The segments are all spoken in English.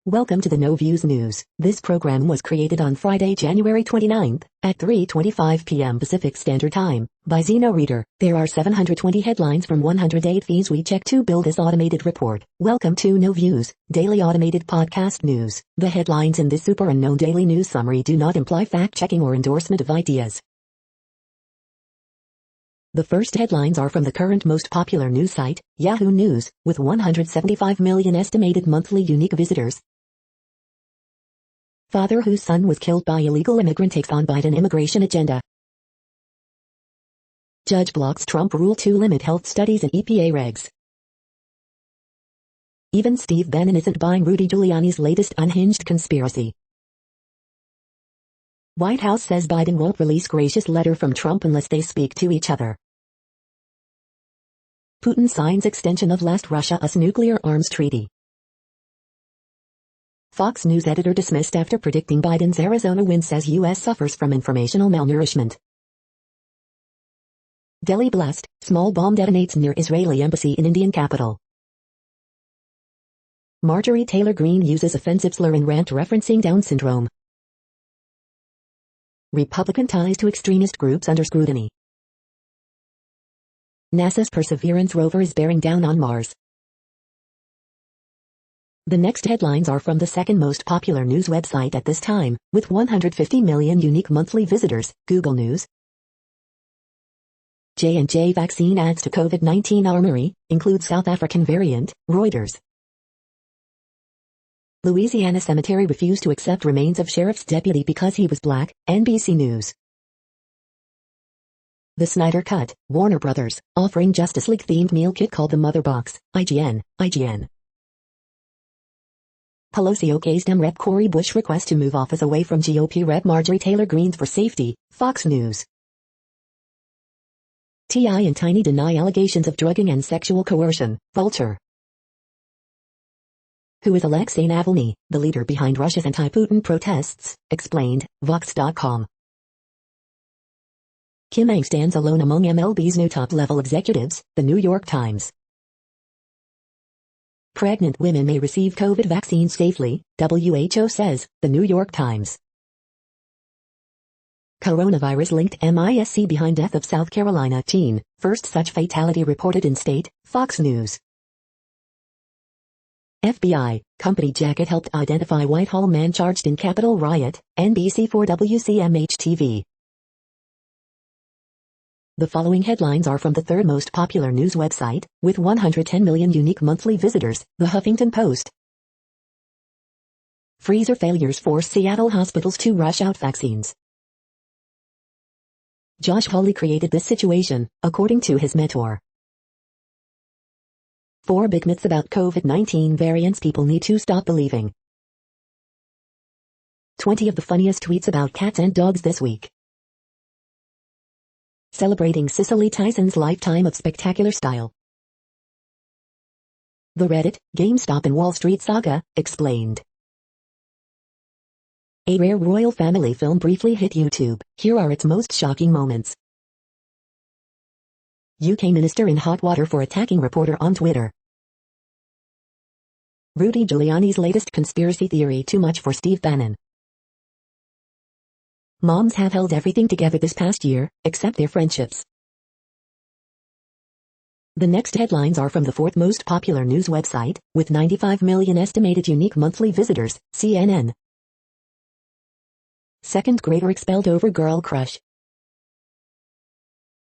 Welcome to the No Views News. This program was created on Friday, January 29th, at 3:25 p.m. Pacific Standard Time, by Zeno Reader. There are 720 headlines from 108 fees we check to build this automated report. Welcome to No Views, daily automated podcast news. The headlines in this super unknown daily news summary do not imply fact-checking or endorsement of ideas. The first headlines are from the current most popular news site, Yahoo News, with 175 million estimated monthly unique visitors. Father whose son was killed by illegal immigrant takes on Biden immigration agenda. Judge blocks Trump rule to limit health studies and EPA regs. Even Steve Bannon isn't buying Rudy Giuliani's latest unhinged conspiracy. White House says Biden won't release gracious letter from Trump unless they speak to each other. Putin signs extension of last Russia-US nuclear arms treaty. Fox News editor dismissed after predicting Biden's Arizona win says U.S. suffers from informational malnourishment. Delhi blast, small bomb detonates near Israeli embassy in Indian capital. Marjorie Taylor Greene uses offensive slur in rant referencing Down syndrome. Republican ties to extremist groups under scrutiny. NASA's Perseverance rover is bearing down on Mars. The next headlines are from the second most popular news website at this time, with 150 million unique monthly visitors, Google News. J&J vaccine adds to COVID-19 armory, includes South African variant, Reuters. Louisiana cemetery refused to accept remains of sheriff's deputy because he was black, NBC News. The Snyder Cut, Warner Brothers, offering Justice League-themed meal kit called the Mother Box, IGN. Pelosi okays Dem Rep Cori Bush request to move office away from GOP Rep Marjorie Taylor Greene for safety, Fox News. T.I. and Tiny deny allegations of drugging and sexual coercion, Vulture. Who is Alexei Navalny, the leader behind Russia's anti-Putin protests, explained, Vox.com. Kim Ang stands alone among MLB's new top-level executives, The New York Times. Pregnant women may receive COVID vaccine safely, WHO says, The New York Times. Coronavirus-linked MISC behind death of South Carolina teen, first such fatality reported in state, Fox News. FBI, company jacket helped identify Whitehall man charged in Capitol riot, NBC4 WCMH-TV. The following headlines are from the third most popular news website, with 110 million unique monthly visitors, The Huffington Post. Freezer failures force Seattle hospitals to rush out vaccines. Josh Hawley created this situation, according to his mentor. 4 big myths about COVID-19 variants people need to stop believing. 20 of the funniest tweets about cats and dogs this week. Celebrating Cicely Tyson's lifetime of spectacular style. The Reddit, GameStop and Wall Street saga, explained. A rare royal family film briefly hit YouTube. Here are its most shocking moments. UK minister in hot water for attacking reporter on Twitter. Rudy Giuliani's latest conspiracy theory too much for Steve Bannon. Moms have held everything together this past year, except their friendships. The next headlines are from the fourth most popular news website, with 95 million estimated unique monthly visitors, CNN. Second grader expelled over girl crush.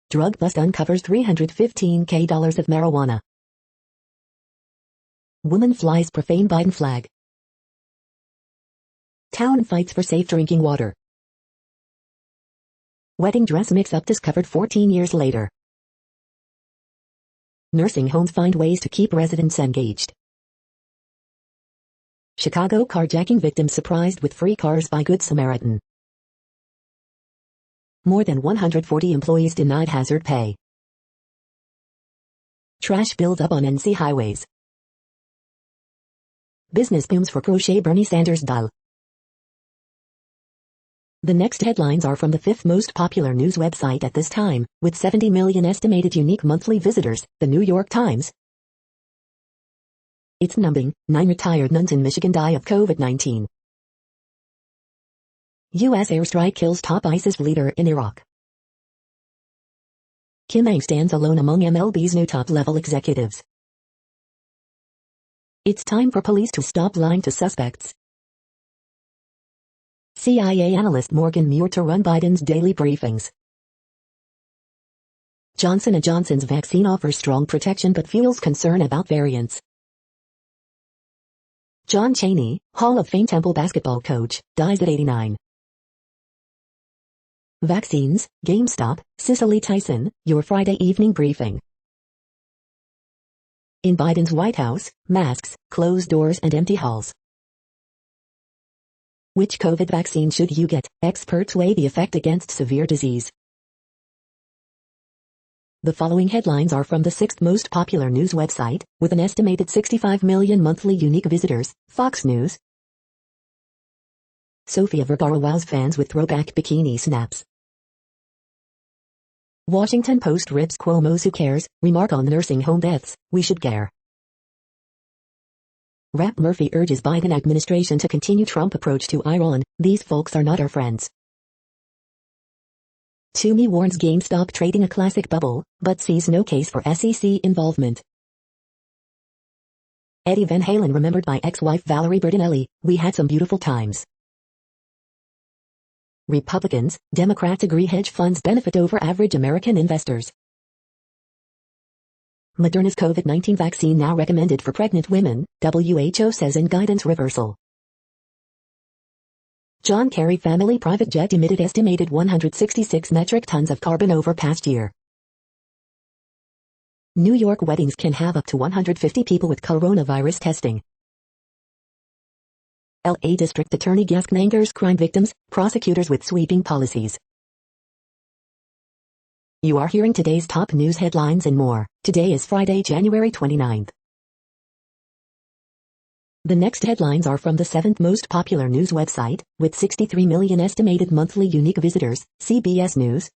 Drug bust uncovers $315K of marijuana. Woman flies profane Biden flag. Town fights for safe drinking water. Wedding dress mix-up discovered 14 years later. Nursing homes find ways to keep residents engaged. Chicago carjacking victims surprised with free cars by Good Samaritan. More than 140 employees denied hazard pay. Trash builds up on NC highways. Business booms for crochet Bernie Sanders doll. The next headlines are from the fifth most popular news website at this time, with 70 million estimated unique monthly visitors, The New York Times. It's numbing. 9 retired nuns in Michigan die of COVID-19. U.S. airstrike kills top ISIS leader in Iraq. Kim Ang stands alone among MLB's new top-level executives. It's time for police to stop lying to suspects. CIA analyst Morgan Muir to run Biden's daily briefings. Johnson & Johnson's vaccine offers strong protection but fuels concern about variants. John Chaney, Hall of Fame Temple basketball coach, dies at 89. Vaccines, GameStop, Cicely Tyson, your Friday evening briefing. In Biden's White House, masks, closed doors and empty halls. Which COVID vaccine should you get? Experts weigh the effect against severe disease. The following headlines are from the 6th most popular news website, with an estimated 65 million monthly unique visitors, Fox News. Sofia Vergara wows fans with throwback bikini snaps. Washington Post rips Cuomo's "Who cares" remark on nursing home deaths, "We should care." Rap Murphy urges Biden administration to continue Trump approach to Iran, "These folks are not our friends." Toomey warns GameStop trading a classic bubble, but sees no case for SEC involvement. Eddie Van Halen remembered by ex-wife Valerie Bertinelli, "We had some beautiful times." Republicans, Democrats agree hedge funds benefit over average American investors. Moderna's COVID-19 vaccine now recommended for pregnant women, WHO says in guidance reversal. John Kerry family private jet emitted estimated 166 metric tons of carbon over past year. New York weddings can have up to 150 people with coronavirus testing. LA District Attorney Gask angers crime victims, prosecutors with sweeping policies. You are hearing today's top news headlines and more. Today is Friday, January 29th. The next headlines are from the 7th most popular news website, with 63 million estimated monthly unique visitors, CBS News.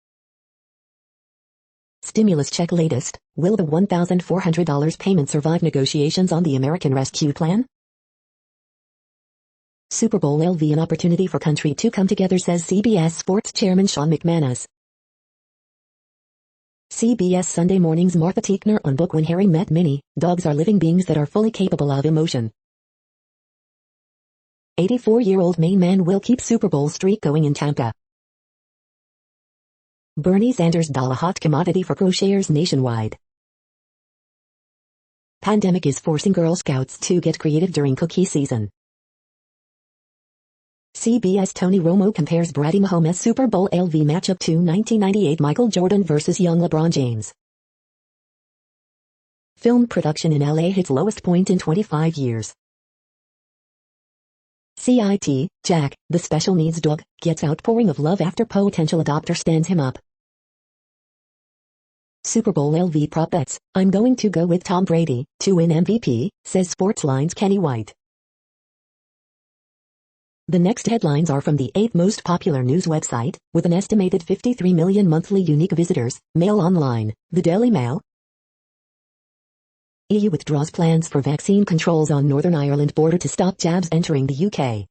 Stimulus check latest, will the $1,400 payment survive negotiations on the American Rescue Plan? Super Bowl LV an opportunity for country to come together, says CBS Sports Chairman Sean McManus. CBS Sunday Morning's Martha Teichner on book When Harry Met Minnie, dogs are living beings that are fully capable of emotion. 84-year-old Maine man will keep Super Bowl streak going in Tampa. Bernie Sanders doll a hot commodity for crocheters nationwide. Pandemic is forcing Girl Scouts to get creative during cookie season. CBS Tony Romo compares Brady Mahomes' Super Bowl LV matchup to 1998 Michael Jordan vs. young LeBron James. Film production in LA hits lowest point in 25 years. CIT, Jack, the special needs dog, gets outpouring of love after potential adopter stands him up. Super Bowl LV prop bets, I'm going to go with Tom Brady to win MVP, says Sportsline's Kenny White. The next headlines are from the 8th most popular news website, with an estimated 53 million monthly unique visitors, Mail Online, the Daily Mail. EU withdraws plans for vaccine controls on Northern Ireland border to stop jabs entering the UK.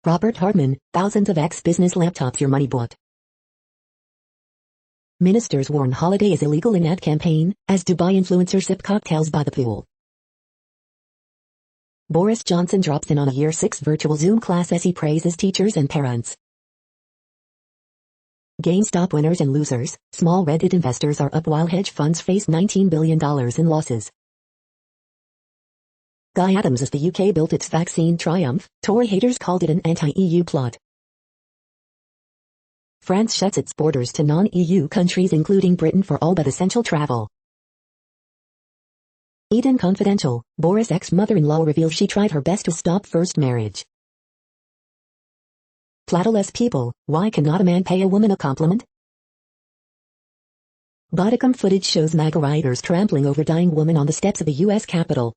Robert Hardman, thousands of ex-business laptops your money bought. Ministers warn holiday is illegal in ad campaign, as Dubai influencers sip cocktails by the pool. Boris Johnson drops in on a Year 6 virtual Zoom class as he praises teachers and parents. GameStop winners and losers, small Reddit investors are up while hedge funds face $19 billion in losses. Guy Adams as the UK built its vaccine triumph, Tory haters called it an anti-EU plot. France shuts its borders to non-EU countries including Britain for all but essential travel. Eden Confidential, Boris' ex-mother-in-law reveals she tried her best to stop first marriage. Plattoless people, why cannot a man pay a woman a compliment? Bodycam footage shows MAGA rioters trampling over dying woman on the steps of the U.S. Capitol.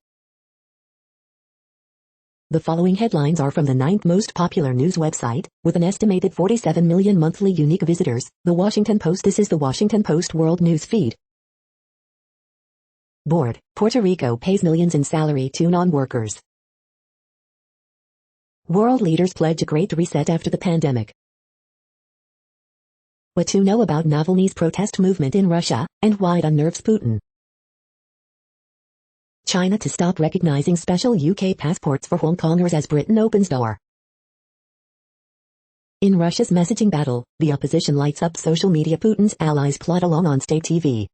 The following headlines are from the 9th most popular news website, with an estimated 47 million monthly unique visitors, The Washington Post. This is the Washington Post World News Feed. Board, Puerto Rico pays millions in salary to non-workers. World leaders pledge a great reset after the pandemic. What to know about Navalny's protest movement in Russia, and why it unnerves Putin. China to stop recognizing special UK passports for Hong Kongers as Britain opens door. In Russia's messaging battle, the opposition lights up social media. Putin's allies plot along on state TV.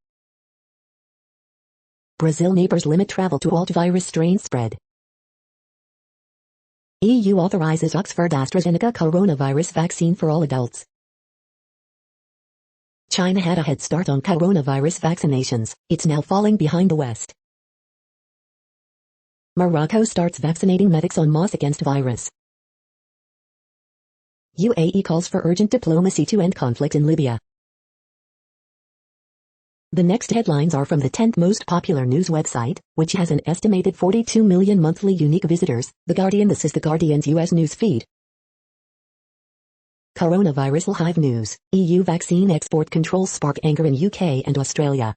Brazil neighbors limit travel to halt virus strain spread. EU authorizes Oxford AstraZeneca coronavirus vaccine for all adults. China had a head start on coronavirus vaccinations, it's now falling behind the West. Morocco starts vaccinating medics en masse against virus. UAE calls for urgent diplomacy to end conflict in Libya. The next headlines are from the 10th most popular news website, which has an estimated 42 million monthly unique visitors, The Guardian. This is The Guardian's US news feed. Coronavirus live news, EU vaccine export controls spark anger in UK and Australia.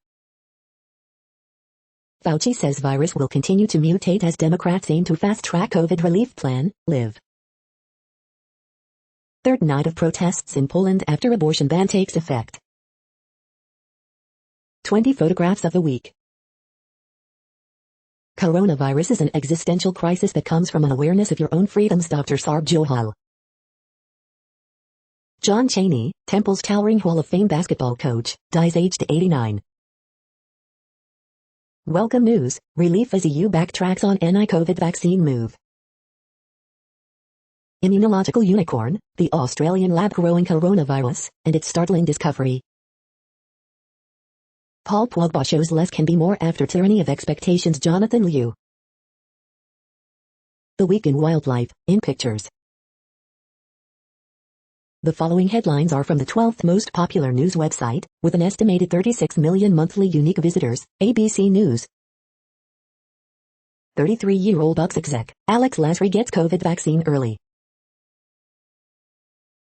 Fauci says virus will continue to mutate as Democrats aim to fast-track COVID relief plan, live. Third night of protests in Poland after abortion ban takes effect. 20 photographs of the week. Coronavirus is an existential crisis that comes from an awareness of your own freedoms. Dr. Sarb Johal. John Chaney, Temple's towering Hall of Fame basketball coach, dies aged 89. Welcome news, relief as EU backtracks on anti-COVID vaccine move. Immunological unicorn, the Australian lab growing coronavirus, and its startling discovery. Paul Pogba shows less can be more after tyranny of expectations. Jonathan Liu. The Week in Wildlife, in pictures. The following headlines are from the 12th most popular news website, with an estimated 36 million monthly unique visitors, ABC News. 33-year-old Bucks exec, Alex Lasry gets COVID vaccine early.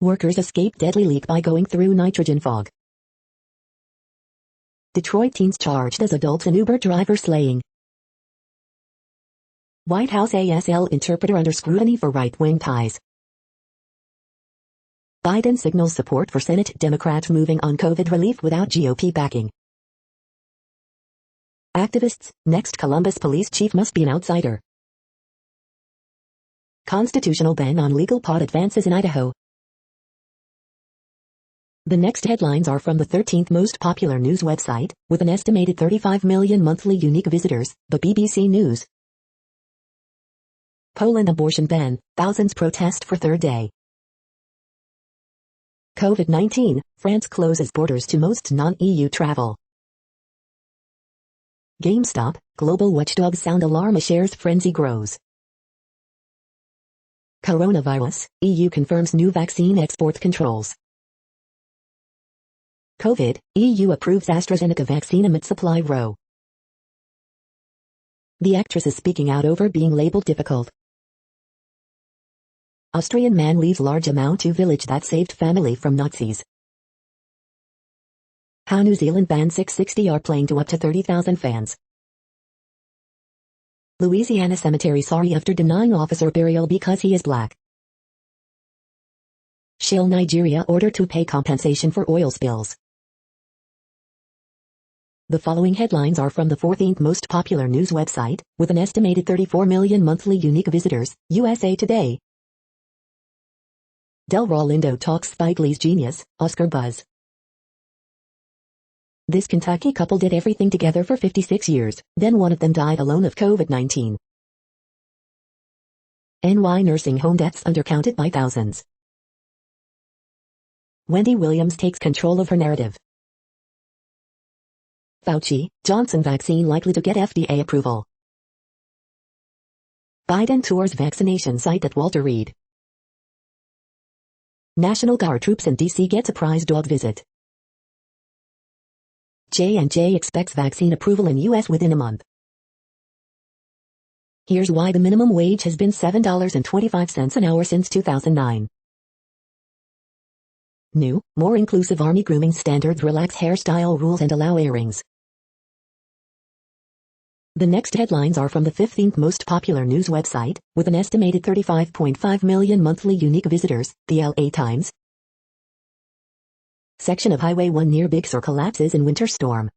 Workers escape deadly leak by going through nitrogen fog. Detroit teens charged as adults in Uber driver slaying. White House ASL interpreter under scrutiny for right-wing ties. Biden signals support for Senate Democrats moving on COVID relief without GOP backing. Activists, next Columbus police chief must be an outsider. Constitutional ban on legal pot advances in Idaho. The next headlines are from the 13th most popular news website, with an estimated 35 million monthly unique visitors, the BBC News. Poland abortion ban, thousands protest for third day. COVID-19, France closes borders to most non-EU travel. GameStop, global watchdogs sound alarm as shares frenzy grows. Coronavirus, EU confirms new vaccine export controls. COVID, EU approves AstraZeneca vaccine amid supply row. The actress is speaking out over being labeled difficult. Austrian man leaves large amount to village that saved family from Nazis. How New Zealand banned 660 are playing to up to 30,000 fans. Louisiana cemetery sorry after denying officer burial because he is black. Shell Nigeria ordered to pay compensation for oil spills. The following headlines are from the 14th most popular news website, with an estimated 34 million monthly unique visitors, USA Today. Delroy Lindo talks Spike Lee's genius, Oscar buzz. This Kentucky couple did everything together for 56 years, then one of them died alone of COVID-19. NY nursing home deaths undercounted by thousands. Wendy Williams takes control of her narrative. Fauci, Johnson vaccine likely to get FDA approval. Biden tours vaccination site at Walter Reed. National Guard troops in D.C. get surprise dog visit. J&J expects vaccine approval in U.S. within a month. Here's why the minimum wage has been $7.25 an hour since 2009. New, more inclusive Army grooming standards relax hairstyle rules and allow earrings. The next headlines are from the 15th most popular news website, with an estimated 35.5 million monthly unique visitors, the LA Times. Section of Highway 1 near Big Sur collapses in winter storm.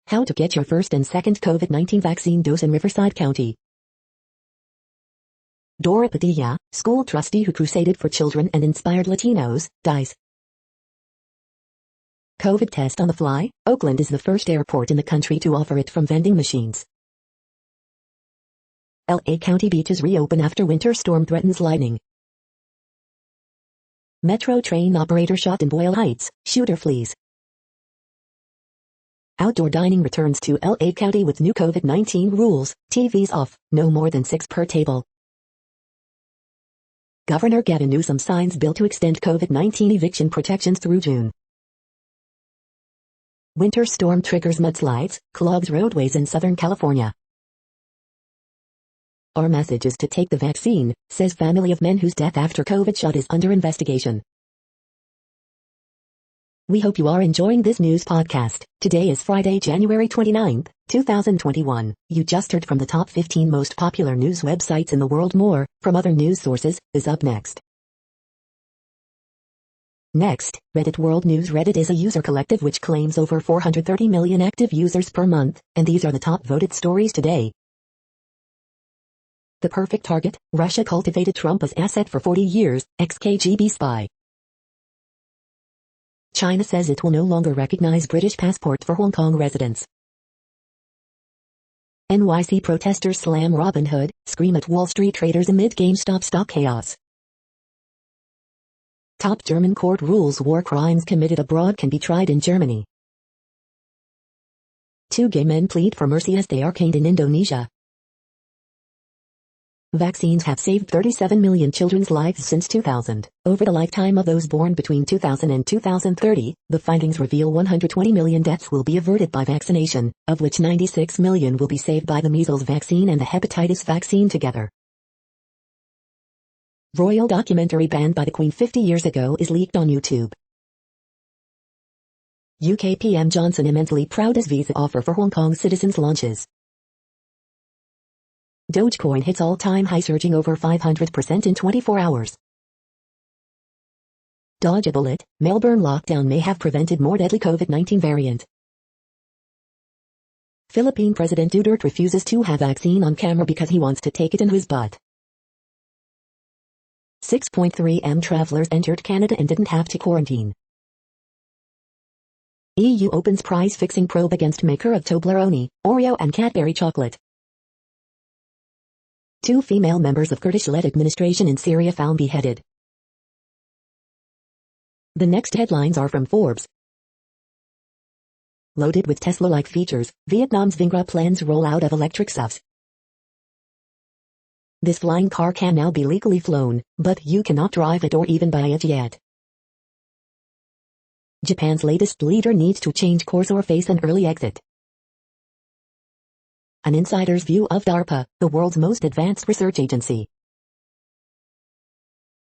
How to get your first and second COVID-19 vaccine dose in Riverside County. Dora Padilla, school trustee who crusaded for children and inspired Latinos, dies. COVID test on the fly. Oakland is the first airport in the country to offer it from vending machines. LA County beaches reopen after winter storm threatens lightning. Metro train operator shot in Boyle Heights, shooter flees. Outdoor dining returns to LA County with new COVID-19 rules, TVs off, no more than 6 per table. Governor Gavin Newsom signs bill to extend COVID-19 eviction protections through June. Winter storm triggers mudslides, clogs roadways in Southern California. Our message is to take the vaccine, says family of men whose death after COVID shot is under investigation. We hope you are enjoying this news podcast. Today is Friday, January 29th, 2021. You just heard from the top 15 most popular news websites in the world. More, from other news sources, is up next. Next, Reddit World News. Reddit is a user collective which claims over 430 million active users per month, and these are the top voted stories today. The perfect target. Russia cultivated Trump as asset for 40 years, ex-KGB spy. China says it will no longer recognize British passport for Hong Kong residents. NYC protesters slam Robinhood, scream at Wall Street traders amid GameStop stock chaos. Top German court rules war crimes committed abroad can be tried in Germany. 2 gay men plead for mercy as they are caned in Indonesia. Vaccines have saved 37 million children's lives since 2000. Over the lifetime of those born between 2000 and 2030, the findings reveal 120 million deaths will be averted by vaccination, of which 96 million will be saved by the measles vaccine and the hepatitis vaccine together. Royal documentary banned by the Queen 50 years ago is leaked on YouTube. UK PM Johnson immensely proud as visa offer for Hong Kong citizens launches. Dogecoin hits all-time high, surging over 500% in 24 hours. Dodge a bullet. Melbourne lockdown may have prevented more deadly COVID-19 variant. Philippine President Duterte refuses to have vaccine on camera because he wants to take it in his butt. 6.3 travelers entered Canada and didn't have to quarantine. EU opens price-fixing probe against maker of Toblerone, Oreo and Cadbury chocolate. 2 female members of Kurdish-led administration in Syria found beheaded. The next headlines are from Forbes. Loaded with Tesla-like features, Vietnam's Vingra plans rollout of electric SUVs. This flying car can now be legally flown, but you cannot drive it or even buy it yet. Japan's latest leader needs to change course or face an early exit. An insider's view of DARPA, the world's most advanced research agency.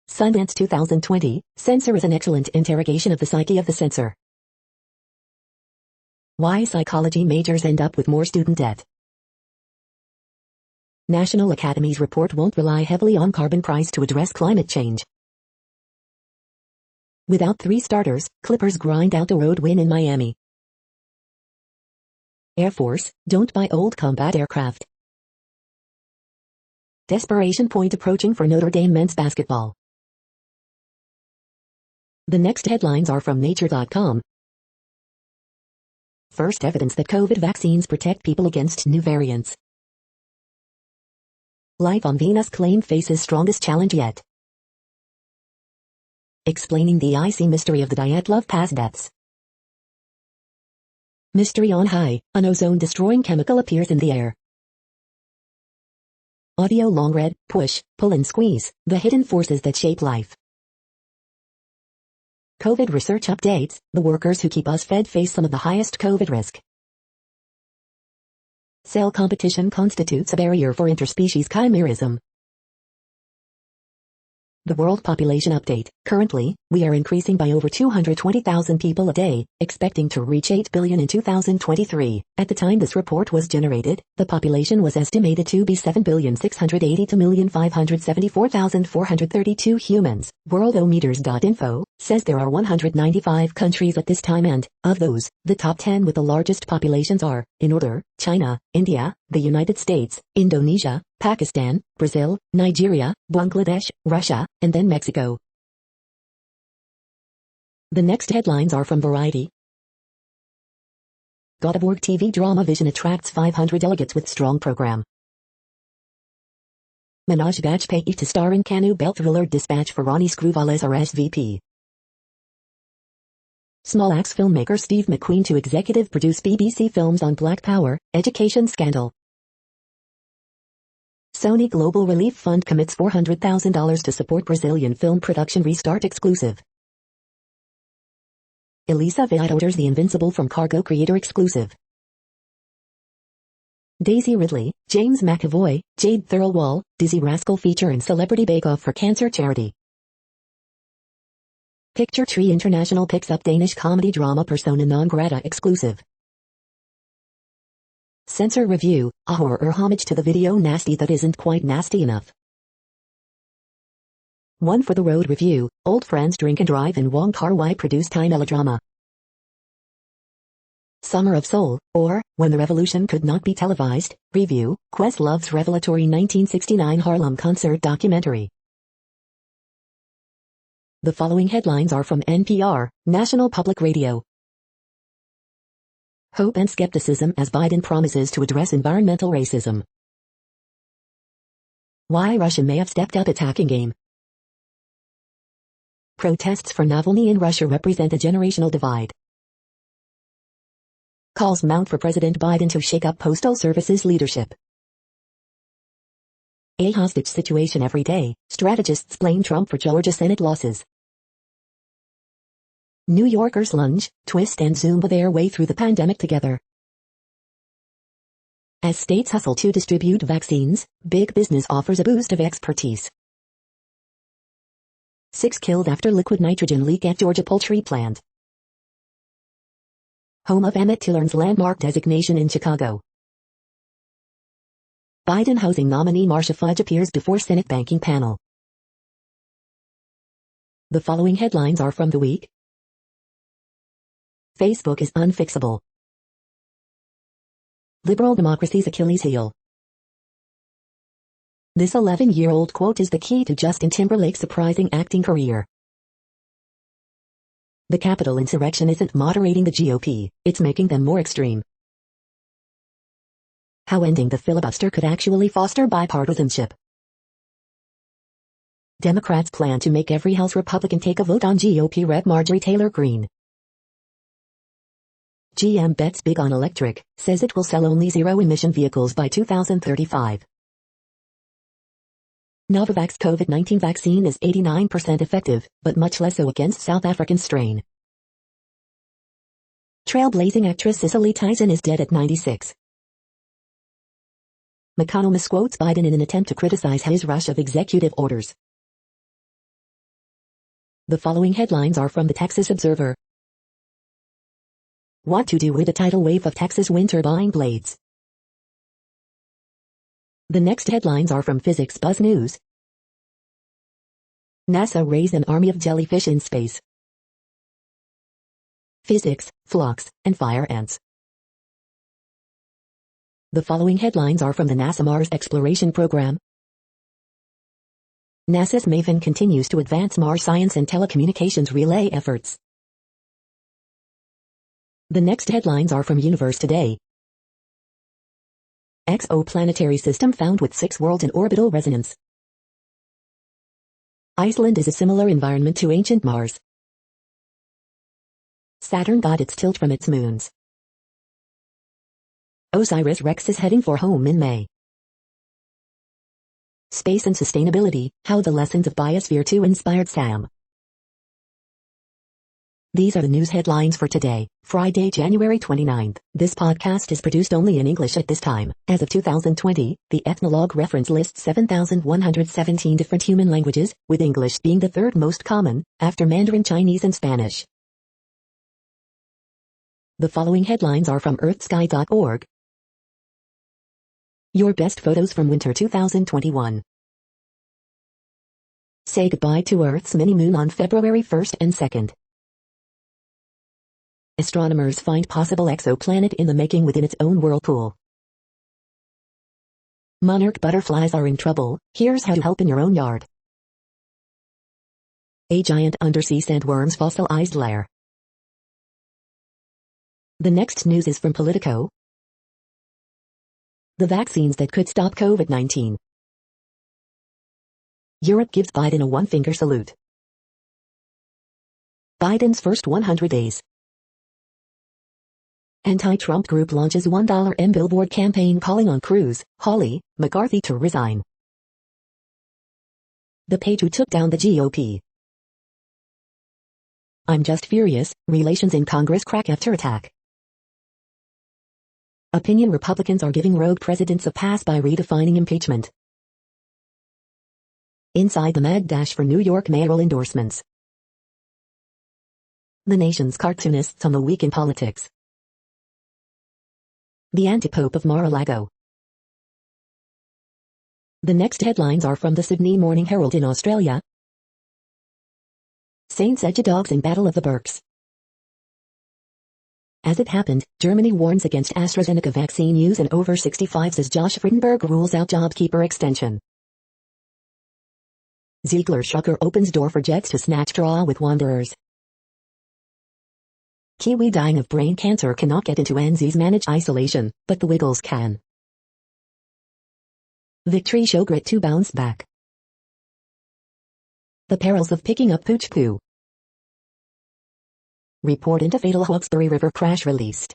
Sundance 2020, Censor is an excellent interrogation of the psyche of the censor. Why psychology majors end up with more student debt. National Academy's report won't rely heavily on carbon price to address climate change. Without 3 starters, Clippers grind out a road win in Miami. Air Force, don't buy old combat aircraft. Desperation point approaching for Notre Dame men's basketball. The next headlines are from Nature.com. First evidence that COVID vaccines protect people against new variants. Life on Venus claim faces strongest challenge yet. Explaining the icy mystery of the Dyatlov Pass deaths. Mystery on high, an ozone-destroying chemical appears in the air. Audio long read, push, pull and squeeze, the hidden forces that shape life. COVID research updates, the workers who keep us fed face some of the highest COVID risk. Cell competition constitutes a barrier for interspecies chimerism. The World Population Update. Currently, we are increasing by over 220,000 people a day, expecting to reach 8 billion in 2023. At the time this report was generated, the population was estimated to be 7,682,574,432 humans. Worldometers.info says there are 195 countries at this time and, of those, the top 10 with the largest populations are, in order, China, India, the United States, Indonesia, Pakistan, Brazil, Nigeria, Bangladesh, Russia, and then Mexico. The next headlines are from Variety. God.org TV drama Vision attracts 500 delegates with strong program. Manoj Bajpayee to star in Kanu Bell thriller Dispatch for Ronnie Screwval as RSVP. Small Axe filmmaker Steve McQueen to executive produce BBC films on Black Power, education scandal. Sony Global Relief Fund commits $400,000 to support Brazilian film production restart exclusive. Elisa Viad orders The Invincible from Cargo creator exclusive. Daisy Ridley, James McAvoy, Jade Thirlwall, Dizzy Rascal feature in Celebrity Bake Off for Cancer charity. Picture Tree International picks up Danish comedy drama Persona non grata exclusive. Censor Review, a horror homage to the video Nasty that isn't quite nasty enough. One for the Road Review, old friends drink and drive in Wong Kar-wai produced Thai melodrama. Summer of Soul, or, When the Revolution Could Not Be Televised, review, Questlove's revelatory 1969 Harlem concert documentary. The following headlines are from NPR, National Public Radio. Hope and skepticism as Biden promises to address environmental racism. Why Russia may have stepped up attacking game. Protests for Navalny in Russia represent a generational divide. Calls mount for President Biden to shake up Postal Service's leadership. A hostage situation every day, strategists blame Trump for Georgia Senate losses. New Yorkers lunge, twist and Zumba their way through the pandemic together. As states hustle to distribute vaccines, big business offers a boost of expertise. 6 killed after liquid nitrogen leak at Georgia poultry plant. Home of Emmett Tillern's landmark designation in Chicago. Biden housing nominee Marcia Fudge appears before Senate banking panel. The following headlines are from The Week. Facebook is unfixable. Liberal democracy's Achilles heel. This 11-year-old quote is the key to Justin Timberlake's surprising acting career. The Capitol insurrection isn't moderating the GOP, it's making them more extreme. How ending the filibuster could actually foster bipartisanship. Democrats plan to make every House Republican take a vote on GOP Rep. Marjorie Taylor Greene. GM bets big on electric, says it will sell only zero-emission vehicles by 2035. Novavax COVID-19 vaccine is 89% effective, but much less so against South African strain. Trailblazing actress Cicely Tyson is dead at 96. McConnell misquotes Biden in an attempt to criticize his rush of executive orders. The following headlines are from the Texas Observer. What to do with a tidal wave of Texas wind turbine blades. The next headlines are from Physics Buzz News. NASA raised an army of jellyfish in space. Physics, flux, and fire ants. The following headlines are from the NASA Mars Exploration Program. NASA's MAVEN continues to advance Mars science and telecommunications relay efforts. The next headlines are from Universe Today. Exoplanetary system found with 6 worlds in orbital resonance. Iceland is a similar environment to ancient Mars. Saturn got its tilt from its moons. OSIRIS-REx is heading for home in May. Space and sustainability, how the lessons of Biosphere 2 inspired Sam. These are the news headlines for today, Friday, January 29th. This podcast is produced only in English at this time. As of 2020, the Ethnologue reference lists 7,117 different human languages, with English being the third most common, after Mandarin Chinese and Spanish. The following headlines are from earthsky.org. Your best photos from winter 2021. Say goodbye to Earth's mini-moon on February 1st and 2nd. Astronomers find possible exoplanet in the making within its own whirlpool. Monarch butterflies are in trouble, here's how to help in your own yard. A giant undersea sandworm's fossilized lair. The next news is from Politico. The vaccines that could stop COVID-19. Europe gives Biden a one-finger salute. Biden's first 100 days. Anti-Trump group launches $1 billboard campaign calling on Cruz, Hawley, McCarthy to resign. The page who took down the GOP. I'm just furious, relations in Congress crack after attack. Opinion Republicans are giving rogue presidents a pass by redefining impeachment. Inside the mad dash for New York mayoral endorsements. The nation's cartoonists on the week in politics. The anti-pope of Mar-a-Lago. The next headlines are from the Sydney Morning Herald in Australia. Saints edge dogs in Battle of the Burks. As it happened, Germany warns against AstraZeneca vaccine use in over 65s as Josh Frydenberg rules out JobKeeper extension. Ziegler Shucker opens door for Jets to snatch draw with Wanderers. Kiwi dying of brain cancer cannot get into NZ's managed isolation, but the Wiggles can. Victory show grit to bounce back. The perils of picking up pooch poo. Report into fatal Hawkesbury River crash released.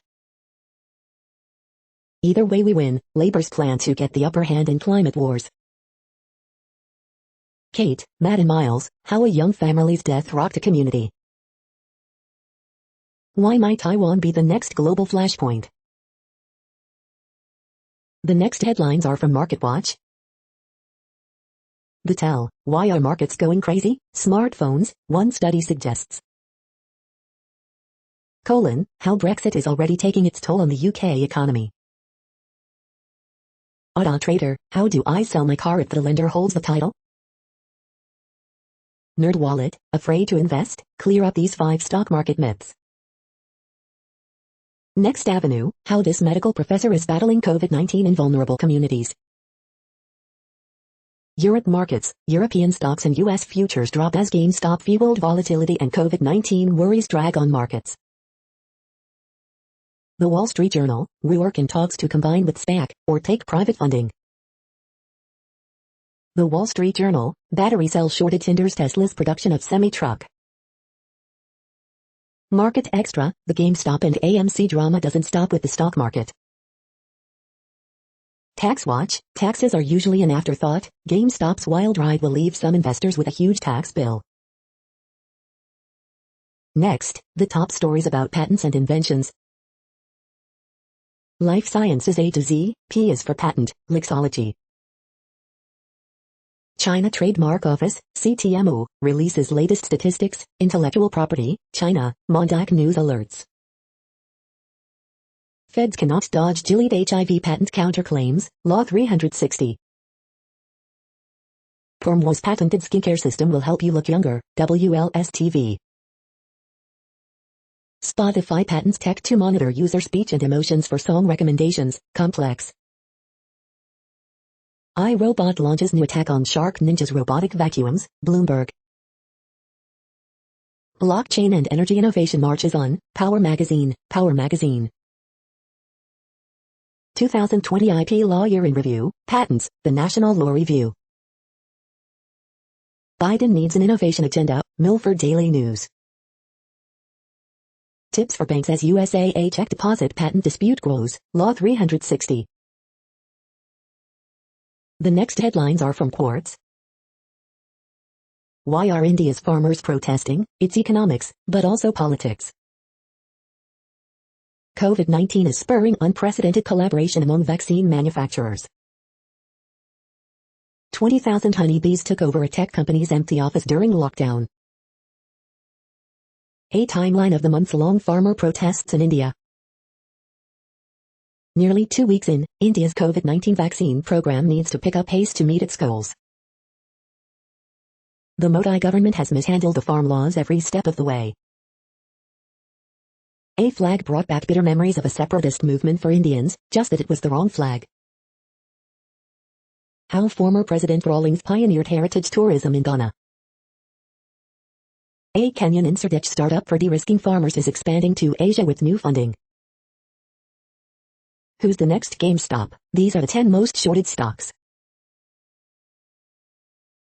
Either way we win, Labour's plan to get the upper hand in climate wars. Kate, Matt and Miles, how a young family's death rocked a community. Why might Taiwan be the next global flashpoint? The next headlines are from MarketWatch. The tell, why are markets going crazy? Smartphones, one study suggests. How Brexit is already taking its toll on the UK economy. Auto Trader, how do I sell my car if the lender holds the title? NerdWallet, afraid to invest? Clear up these 5 stock market myths. Next Avenue, how this medical professor is battling COVID-19 in vulnerable communities. Europe markets, European stocks and US futures drop as GameStop fueled volatility and COVID-19 worries drag on markets. The Wall Street Journal, WeWork in talks to combine with SPAC, or take private funding. The Wall Street Journal, battery cell shortage hinders Tesla's production of semi-truck. Market Extra, the GameStop and AMC drama doesn't stop with the stock market. Tax Watch, taxes are usually an afterthought, GameStop's wild ride will leave some investors with a huge tax bill. Next, the top stories about patents and inventions. Life Sciences A to Z, P is for patent, Lixology. China Trademark Office, CTMO, releases latest statistics, intellectual property, China, Mondac News alerts. Feds cannot dodge Gilead HIV patent counterclaims, Law 360. Pormwo's patented skincare system will help you look younger, WLS-TV. Spotify patents tech to monitor user speech and emotions for song recommendations, Complex. iRobot launches new attack on Shark Ninja's robotic vacuums, Bloomberg. Blockchain and energy innovation marches on, Power Magazine, Power Magazine. 2020 IP Law Year in Review, Patents, the National Law Review. Biden needs an innovation agenda, Milford Daily News. Tips for banks as USAA check deposit patent dispute grows, Law 360. The next headlines are from Quartz. Why are India's farmers protesting? It's economics, but also politics. COVID-19 is spurring unprecedented collaboration among vaccine manufacturers. 20,000 honeybees took over a tech company's empty office during lockdown. A timeline of the months-long farmer protests in India. Nearly 2 weeks in, India's COVID-19 vaccine program needs to pick up pace to meet its goals. The Modi government has mishandled the farm laws every step of the way. A flag brought back bitter memories of a separatist movement for Indians, just that it was the wrong flag. How former President Rawlings pioneered heritage tourism in Ghana. A Kenyan insurtech startup for de-risking farmers is expanding to Asia with new funding. Who's the next GameStop? These are the 10 most shorted stocks.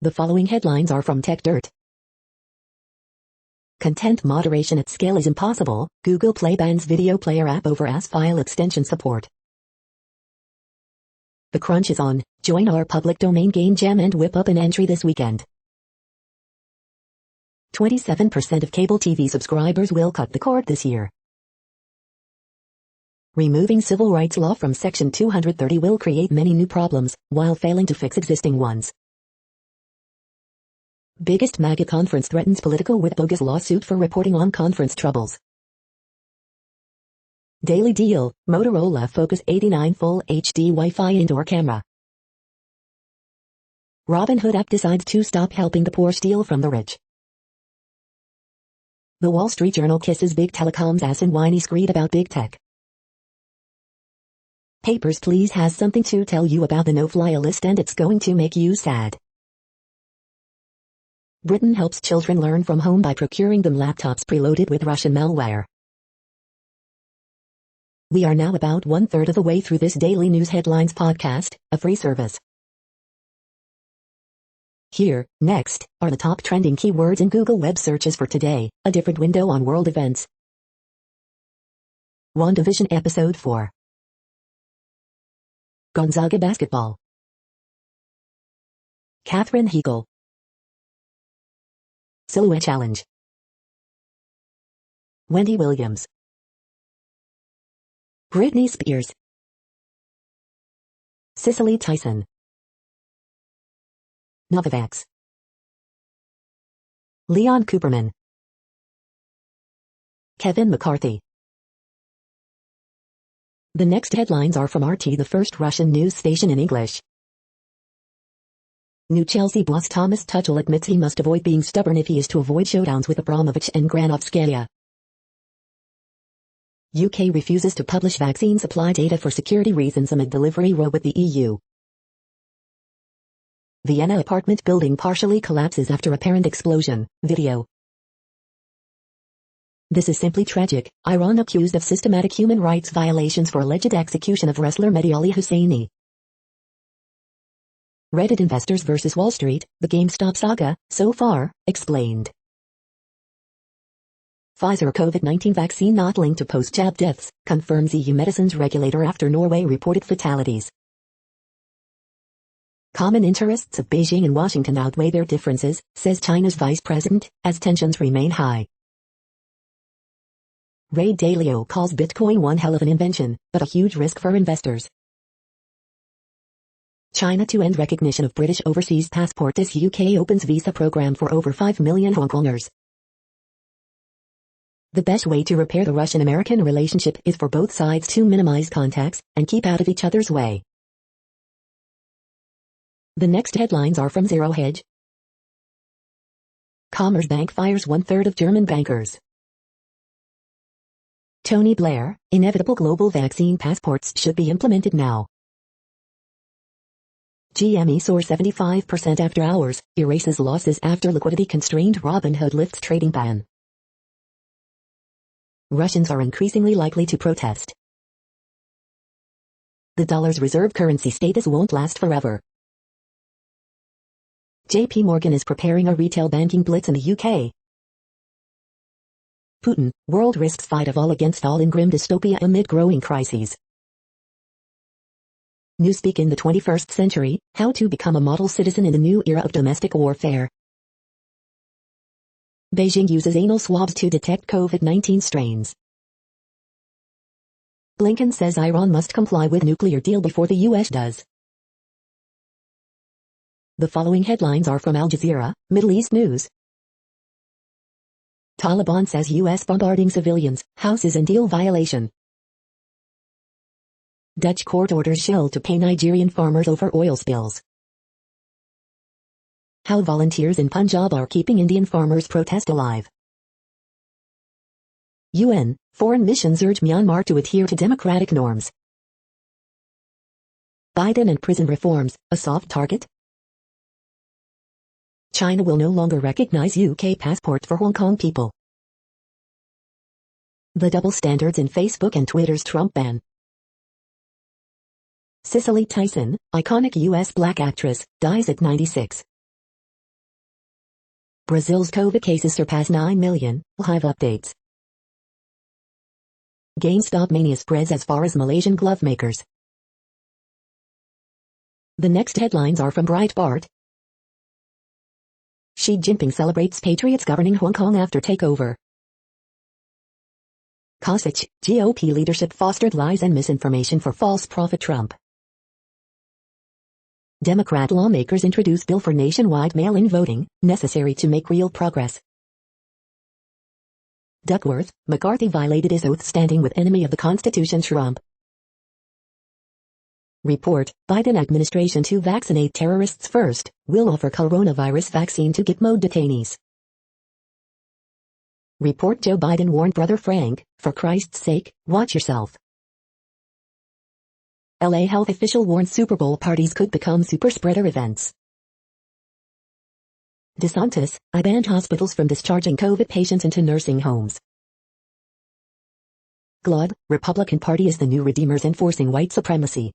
The following headlines are from TechDirt. Content moderation at scale is impossible. Google Play bans video player app over AS file extension support. The crunch is on. Join our public domain game jam and whip up an entry this weekend. 27% of cable TV subscribers will cut the cord this year. Removing civil rights law from Section 230 will create many new problems, while failing to fix existing ones. Biggest MAGA conference threatens political with bogus lawsuit for reporting on conference troubles. Daily deal, Motorola Focus 89 Full HD Wi-Fi indoor camera. Robinhood app decides to stop helping the poor steal from the rich. The Wall Street Journal kisses big telecom's ass in whiny screed about big tech. Papers, Please has something to tell you about the no-fly list and it's going to make you sad. Britain helps children learn from home by procuring them laptops preloaded with Russian malware. We are now about 1/3 of the way through this daily news headlines podcast, a free service. Here, next, are the top trending keywords in Google web searches for today, a different window on world events. WandaVision Episode 4. Gonzaga Basketball. Catherine Hegel. Silhouette Challenge. Wendy Williams. Britney Spears. Cicely Tyson. Novavax. Leon Cooperman. Kevin McCarthy. The next headlines are from RT, the first Russian news station in English. New Chelsea boss Thomas Tuchel admits he must avoid being stubborn if he is to avoid showdowns with Abramovich and Granovskaya. UK refuses to publish vaccine supply data for security reasons amid delivery row with the EU. Vienna apartment building partially collapses after apparent explosion. Video. This is simply tragic. Iran accused of systematic human rights violations for alleged execution of wrestler Mehdi Ali Husseini. Reddit investors versus Wall Street, the GameStop saga, so far, explained. Pfizer COVID-19 vaccine not linked to post-jab deaths, confirms EU medicines regulator after Norway reported fatalities. Common interests of Beijing and Washington outweigh their differences, says China's vice president, as tensions remain high. Ray Dalio calls Bitcoin one hell of an invention, but a huge risk for investors. China to end recognition of British overseas passport as UK opens visa program for over 5 million Hong Kongers. The best way to repair the Russian-American relationship is for both sides to minimize contacts and keep out of each other's way. The next headlines are from Zero Hedge. Commerzbank fires 1/3 of German bankers. Tony Blair, inevitable global vaccine passports should be implemented now. GME soars 75% after hours, erases losses after liquidity-constrained Robinhood lifts trading ban. Russians are increasingly likely to protest. The dollar's reserve currency status won't last forever. JP Morgan is preparing a retail banking blitz in the UK. Putin, world risks fight of all against all in grim dystopia amid growing crises. Newspeak in the 21st century, how to become a model citizen in the new era of domestic warfare. Beijing uses anal swabs to detect COVID-19 strains. Blinken says Iran must comply with nuclear deal before the U.S. does. The following headlines are from Al Jazeera, Middle East News. Taliban says U.S. bombarding civilians, houses in deal violation. Dutch court orders Shell to pay Nigerian farmers over oil spills. How volunteers in Punjab are keeping Indian farmers' protest alive. UN, foreign missions urge Myanmar to adhere to democratic norms. Biden and prison reforms, a soft target? China will no longer recognize UK passports for Hong Kong people. The double standards in Facebook and Twitter's Trump ban. Cicely Tyson, iconic U.S. black actress, dies at 96. Brazil's COVID cases surpass 9 million, live updates. GameStop mania spreads as far as Malaysian glove makers. The next headlines are from Breitbart. Xi Jinping celebrates patriots governing Hong Kong after takeover. Cosich, GOP leadership fostered lies and misinformation for false prophet Trump. Democrat lawmakers introduce bill for nationwide mail-in voting, necessary to make real progress. Duckworth, McCarthy violated his oath standing with enemy of the Constitution Trump. Report, Biden administration to vaccinate terrorists first, will offer coronavirus vaccine to Gitmo detainees. Report, Joe Biden warned brother Frank, for Christ's sake, watch yourself. LA health official warns Super Bowl parties could become super-spreader events. DeSantis, I banned hospitals from discharging COVID patients into nursing homes. GLOD, Republican Party is the new redeemers enforcing white supremacy.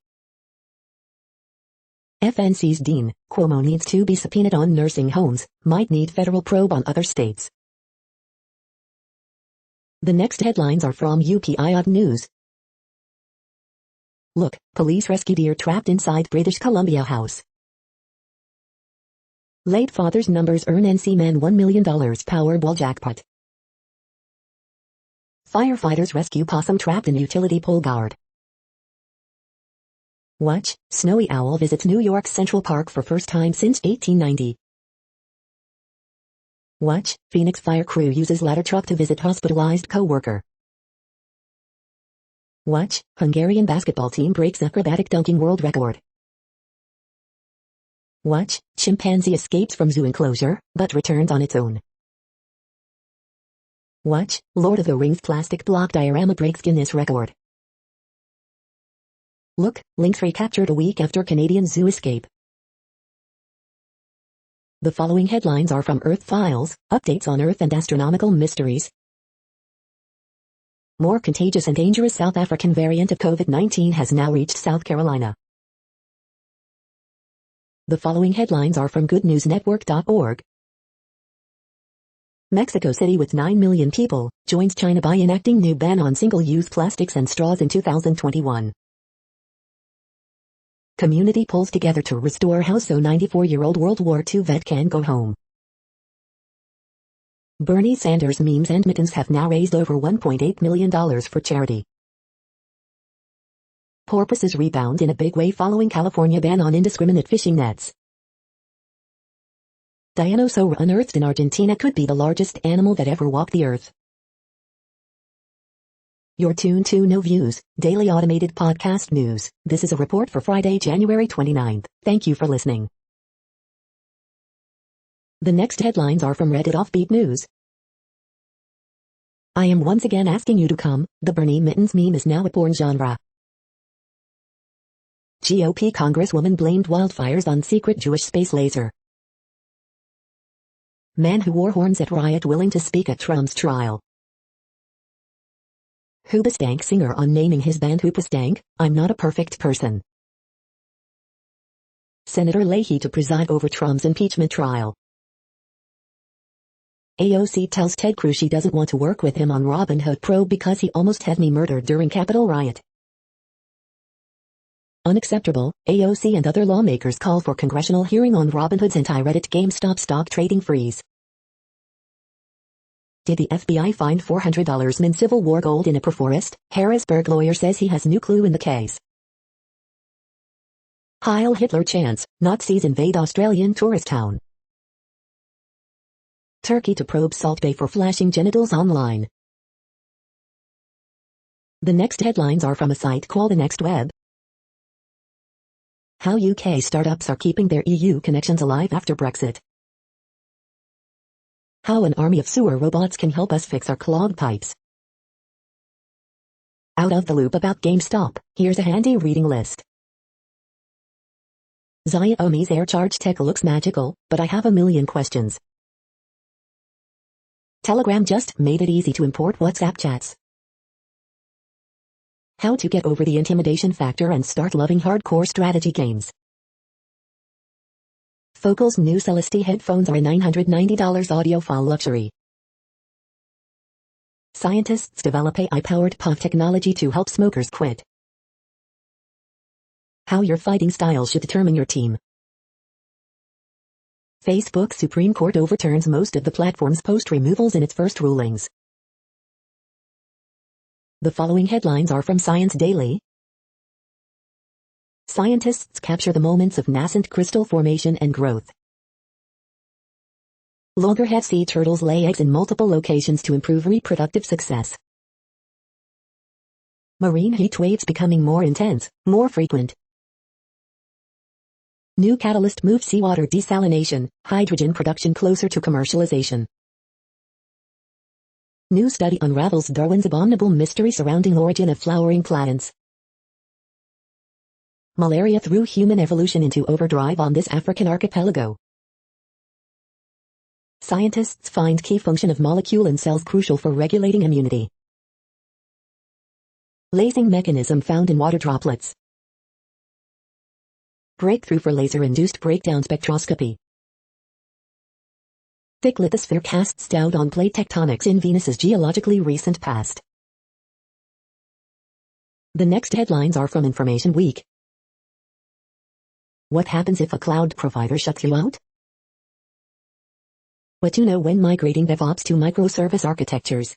FNC's Dean, Cuomo needs to be subpoenaed on nursing homes, might need federal probe on other states. The next headlines are from UPI News. Look, police rescue deer trapped inside British Columbia house. Late father's numbers earn NC man $1 million Powerball jackpot. Firefighters rescue possum trapped in utility pole guard. Watch, snowy owl visits New York's Central Park for first time since 1890. Watch, Phoenix fire crew uses ladder truck to visit hospitalized co-worker. Watch, Hungarian basketball team breaks acrobatic dunking world record. Watch, chimpanzee escapes from zoo enclosure, but returns on its own. Watch, Lord of the Rings plastic block diorama breaks Guinness record. Look, lynx recaptured a week after Canadian zoo escape. The following headlines are from Earth Files, updates on Earth and astronomical mysteries. More contagious and dangerous South African variant of COVID-19 has now reached South Carolina. The following headlines are from goodnewsnetwork.org. Mexico City with 9 million people, joins China by enacting new ban on single-use plastics and straws in 2021. Community pulls together to restore house so 94-year-old World War II vet can go home. Bernie Sanders memes and mittens have now raised over $1.8 million for charity. Porpoises rebound in a big way following California ban on indiscriminate fishing nets. Dianosaur unearthed in Argentina could be the largest animal that ever walked the earth. You're tuned to No Views, daily automated podcast news. This is a report for Friday, January 29th. Thank you for listening. The next headlines are from Reddit Offbeat News. I am once again asking you to come, the Bernie Mittens meme is now a porn genre. GOP Congresswoman blamed wildfires on secret Jewish space laser. Man who wore horns at riot willing to speak at Trump's trial. Hoobastank singer on naming his band Hoobastank, I'm not a perfect person. Senator Leahy to preside over Trump's impeachment trial. AOC tells Ted Cruz she doesn't want to work with him on Robin Hood probe because he almost had me murdered during Capitol riot. Unacceptable, AOC and other lawmakers call for congressional hearing on Robin Hood's anti-Reddit GameStop stock trading freeze. Did the FBI find $400 in Civil War gold in a perforest? Harrisburg lawyer says he has new clue in the case. Heil Hitler chants, Nazis invade Australian tourist town. Turkey to probe Salt Bay for flashing genitals online. The next headlines are from a site called The Next Web. How UK startups are keeping their EU connections alive after Brexit. How an army of sewer robots can help us fix our clogged pipes. Out of the loop about GameStop, here's a handy reading list. Xiaomi's AirCharge tech looks magical, but I have a million questions. Telegram just made it easy to import WhatsApp chats. How to get over the intimidation factor and start loving hardcore strategy games. Focal's new Celeste headphones are a $990 audiophile luxury. Scientists develop AI-powered puff technology to help smokers quit. How your fighting style should determine your team. Facebook Supreme Court overturns most of the platform's post removals in its first rulings. The following headlines are from Science Daily. Scientists capture the moments of nascent crystal formation and growth. Loggerhead sea turtles lay eggs in multiple locations to improve reproductive success. Marine heat waves becoming more intense, more frequent. New catalyst moves seawater desalination, hydrogen production closer to commercialization. New study unravels Darwin's abominable mystery surrounding origin of flowering plants. Malaria threw human evolution into overdrive on this African archipelago. Scientists find key function of molecule in cells crucial for regulating immunity. Lasing mechanism found in water droplets. Breakthrough for laser-induced breakdown spectroscopy. Thick lithosphere casts doubt on plate tectonics in Venus's geologically recent past. The next headlines are from Information Week. What happens if a cloud provider shuts you out? What to know when migrating DevOps to microservice architectures.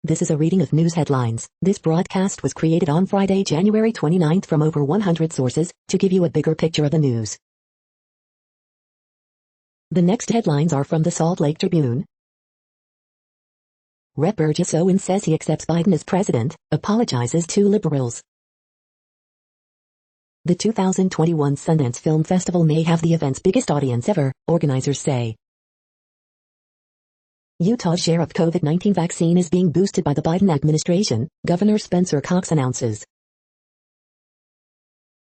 This is a reading of news headlines. This broadcast was created on Friday, January 29th from over 100 sources, to give you a bigger picture of the news. The next headlines are from the Salt Lake Tribune. Rep. Burgess Owens says he accepts Biden as president, apologizes to liberals. The 2021 Sundance Film Festival may have the event's biggest audience ever, organizers say. Utah's share of COVID-19 vaccine is being boosted by the Biden administration, Governor Spencer Cox announces.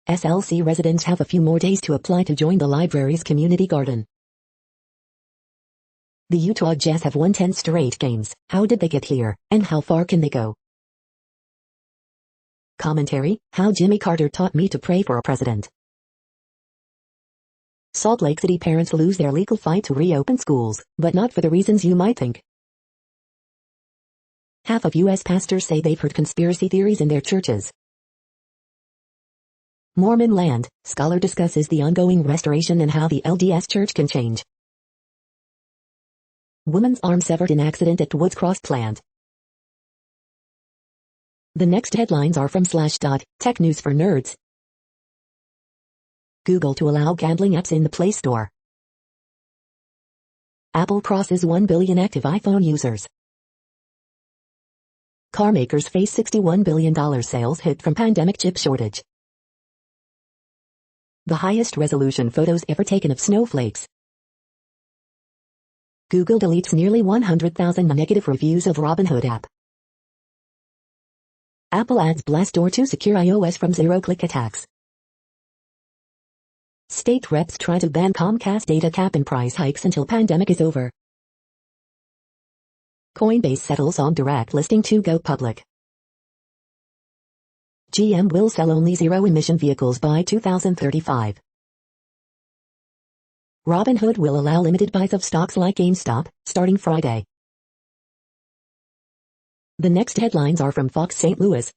SLC residents have a few more days to apply to join the library's community garden. The Utah Jazz have won 10 straight games. How did they get here, and how far can they go? Commentary, How Jimmy Carter Taught Me to Pray for a President. Salt Lake City parents lose their legal fight to reopen schools, but not for the reasons you might think. Half of U.S. pastors say they've heard conspiracy theories in their churches. Mormon land, scholar discusses the ongoing restoration and how the LDS Church can change. Woman's arm severed in accident at Woods Cross plant. The next headlines are from Slashdot, Tech News for Nerds. Google to allow gambling apps in the Play Store. Apple crosses 1 billion active iPhone users. Car makers face $61 billion sales hit from pandemic chip shortage. The highest resolution photos ever taken of snowflakes. Google deletes nearly 100,000 negative reviews of Robinhood app. Apple adds Blast Door to secure iOS from zero-click attacks. State reps try to ban Comcast data cap and price hikes until pandemic is over. Coinbase settles on direct listing to go public. GM will sell only zero-emission vehicles by 2035. Robinhood will allow limited buys of stocks like GameStop, starting Friday. The next headlines are from Fox St. Louis.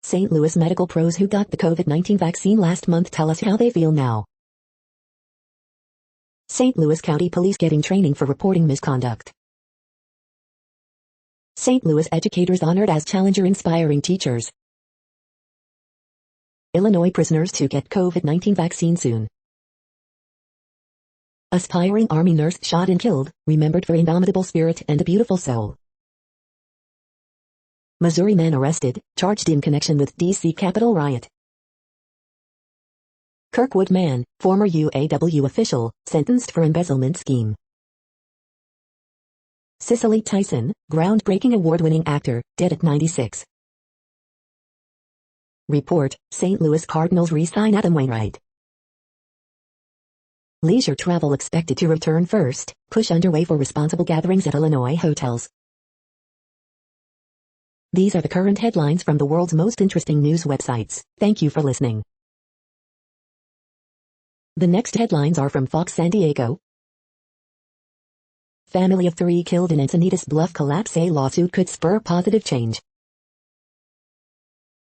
St. Louis medical pros who got the COVID-19 vaccine last month tell us how they feel now. St. Louis County Police getting training for reporting misconduct. St. Louis educators honored as Challenger Inspiring Teachers. Illinois prisoners to get COVID-19 vaccine soon. Aspiring Army nurse shot and killed, remembered for indomitable spirit and a beautiful soul. Missouri man arrested, charged in connection with D.C. Capitol riot. Kirkwood man, former UAW official, sentenced for embezzlement scheme. Cicely Tyson, groundbreaking award-winning actor, dead at 96. Report, St. Louis Cardinals re-sign Adam Wainwright. Leisure travel expected to return first, push underway for responsible gatherings at Illinois hotels. These are the current headlines from the world's most interesting news websites. Thank you for listening. The next headlines are from Fox San Diego. Family of 3 killed in Encinitas Bluff collapse. A lawsuit could spur positive change.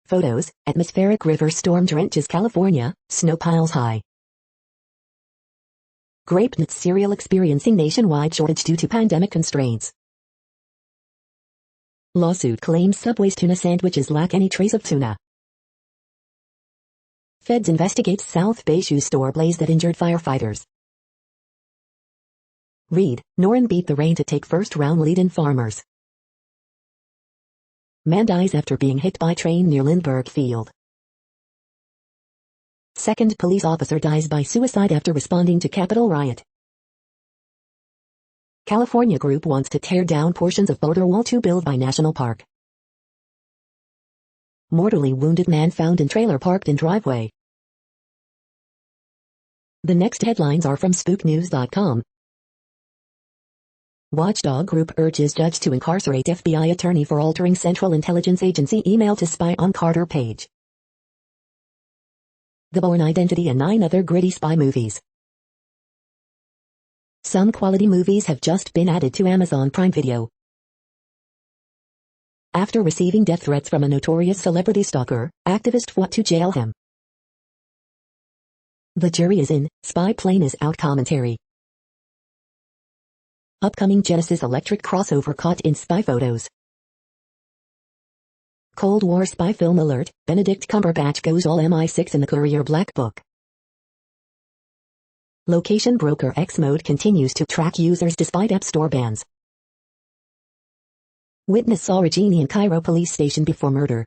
Photos, atmospheric river storm drenches California, snow piles high. Grape Nuts cereal experiencing nationwide shortage due to pandemic constraints. Lawsuit claims Subway's tuna sandwiches lack any trace of tuna. Feds investigates South Bay shoe store blaze that injured firefighters. Reed, Noren beat the rain to take first-round lead in Farmers. Man dies after being hit by train near Lindbergh Field. Second police officer dies by suicide after responding to Capitol riot. California group wants to tear down portions of border wall to build by national park. Mortally wounded man found in trailer parked in driveway. The next headlines are from spooknews.com. Watchdog group urges judge to incarcerate FBI attorney for altering Central Intelligence Agency email to spy on Carter Page. The Bourne Identity and 9 other gritty spy movies. Some quality movies have just been added to Amazon Prime Video. After receiving death threats from a notorious celebrity stalker, activist fought to jail him. The jury is in, spy plane is out commentary. Upcoming Genesis Electric crossover caught in spy photos. Cold War spy film alert, Benedict Cumberbatch goes all MI6 in the Courier Black Book. Location broker X Mode continues to track users despite App Store bans. Witness saw Regini in Cairo police station before murder.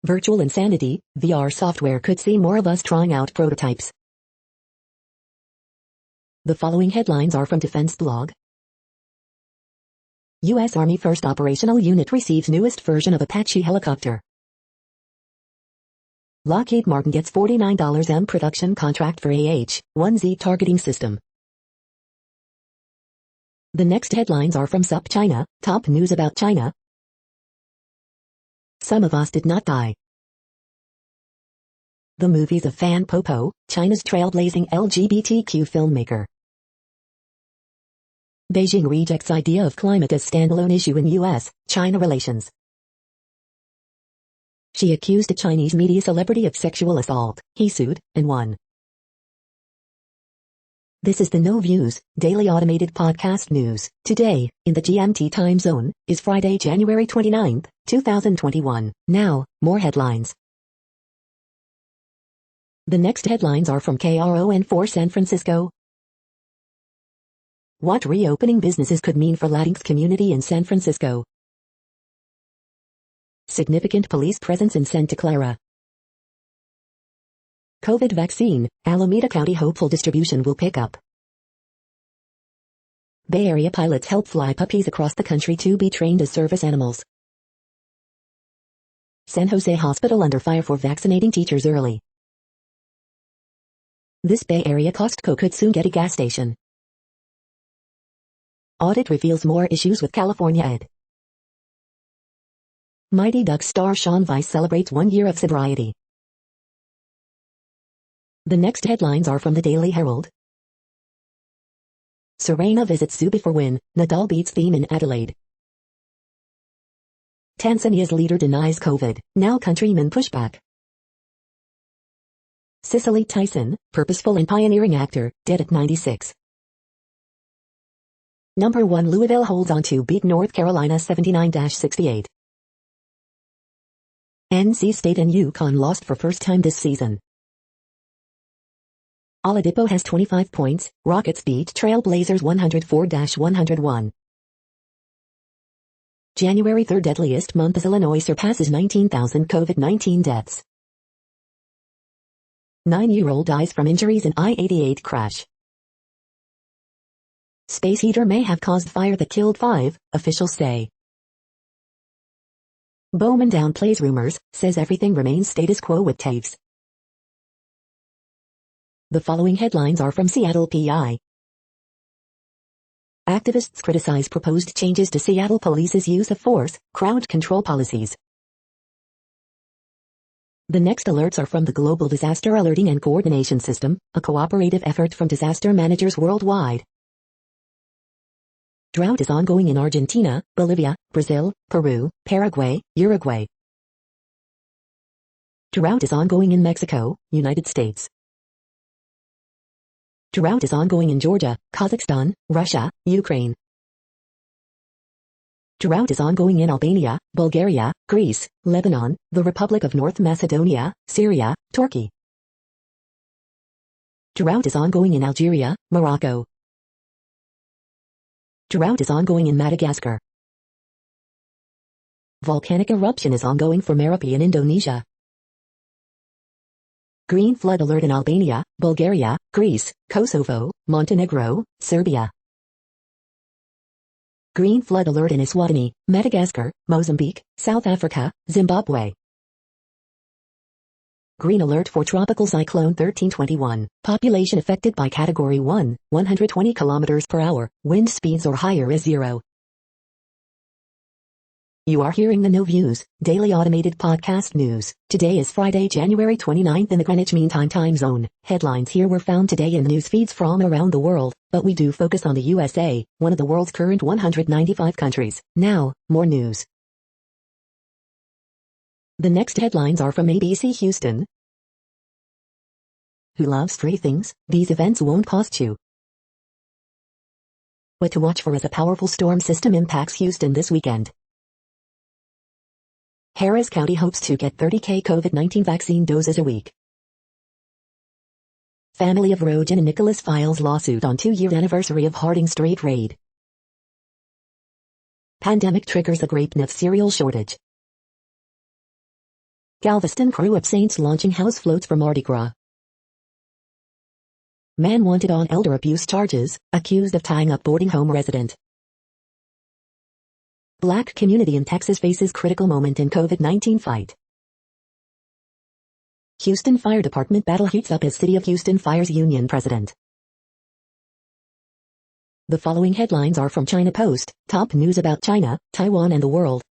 Virtual insanity, VR software could see more of us trying out prototypes. The following headlines are from Defense Blog. U.S. Army First Operational Unit receives newest version of Apache helicopter. Lockheed Martin gets $49 production contract for AH-1Z targeting system. The next headlines are from SUP China, top news about China. Some of us did not die. The movies of Fan Popo, China's trailblazing LGBTQ filmmaker. Beijing rejects idea of climate as standalone issue in U.S.-China relations. She accused a Chinese media celebrity of sexual assault. He sued, and won. This is the No Views, daily automated podcast news. Today, in the GMT time zone, is Friday, January 29, 2021. Now, more headlines. The next headlines are from KRON4 San Francisco. What reopening businesses could mean for Latinx community in San Francisco. Significant police presence in Santa Clara. COVID vaccine, Alameda County hopeful distribution will pick up. Bay Area pilots help fly puppies across the country to be trained as service animals. San Jose Hospital under fire for vaccinating teachers early. This Bay Area Costco could soon get a gas station. Audit reveals more issues with California Ed. Mighty Ducks star Sean Weiss celebrates 1 year of sobriety. The next headlines are from the Daily Herald. Serena visits Zubi for win, Nadal beats theme in Adelaide. Tanzania's leader denies COVID, now countrymen push back. Cicely Tyson, purposeful and pioneering actor, dead at 96. Number 1 Louisville holds on to beat North Carolina 79-68. NC State and UConn lost for first time this season. Oladipo has 25 points, Rockets beat Trailblazers 104-101. January 3rd deadliest month as Illinois surpasses 19,000 COVID-19 deaths. 9-year-old dies from injuries in I-88 crash. Space heater may have caused fire that killed 5, officials say. Bowman downplays rumors, says everything remains status quo with Taves. The following headlines are from Seattle PI. Activists criticize proposed changes to Seattle Police's use of force, crowd control policies. The next alerts are from the Global Disaster Alerting and Coordination System, a cooperative effort from disaster managers worldwide. Drought is ongoing in Argentina, Bolivia, Brazil, Peru, Paraguay, Uruguay. Drought is ongoing in Mexico, United States. Drought is ongoing in Georgia, Kazakhstan, Russia, Ukraine. Drought is ongoing in Albania, Bulgaria, Greece, Lebanon, the Republic of North Macedonia, Syria, Turkey. Drought is ongoing in Algeria, Morocco. Drought is ongoing in Madagascar. Volcanic eruption is ongoing for Merapi in Indonesia. Green flood alert in Albania, Bulgaria, Greece, Kosovo, Montenegro, Serbia. Green flood alert in Eswatini, Madagascar, Mozambique, South Africa, Zimbabwe. Green alert for Tropical Cyclone 1321, population affected by Category 1, 120 km per hour, wind speeds or higher is 0. You are hearing the No Views, daily automated podcast news. Today is Friday, January 29th in the Greenwich Mean Time zone. Headlines here were found today in news feeds from around the world, but we do focus on the USA, one of the world's current 195 countries. Now, more news. The next headlines are from ABC Houston. Who loves free things? These events won't cost you. What to watch for as a powerful storm system impacts Houston this weekend. Harris County hopes to get 30,000 COVID-19 vaccine doses a week. Family of Rojan and Nicholas files lawsuit on 2-year anniversary of Harding Street raid. Pandemic triggers a grape nif cereal shortage. Galveston crew of Saints launching house floats for Mardi Gras. Man wanted on elder abuse charges, accused of tying up boarding home resident. Black community in Texas faces critical moment in COVID-19 fight. Houston Fire Department battle heats up as City of Houston fires union president. The following headlines are from China Post, top news about China, Taiwan and the world.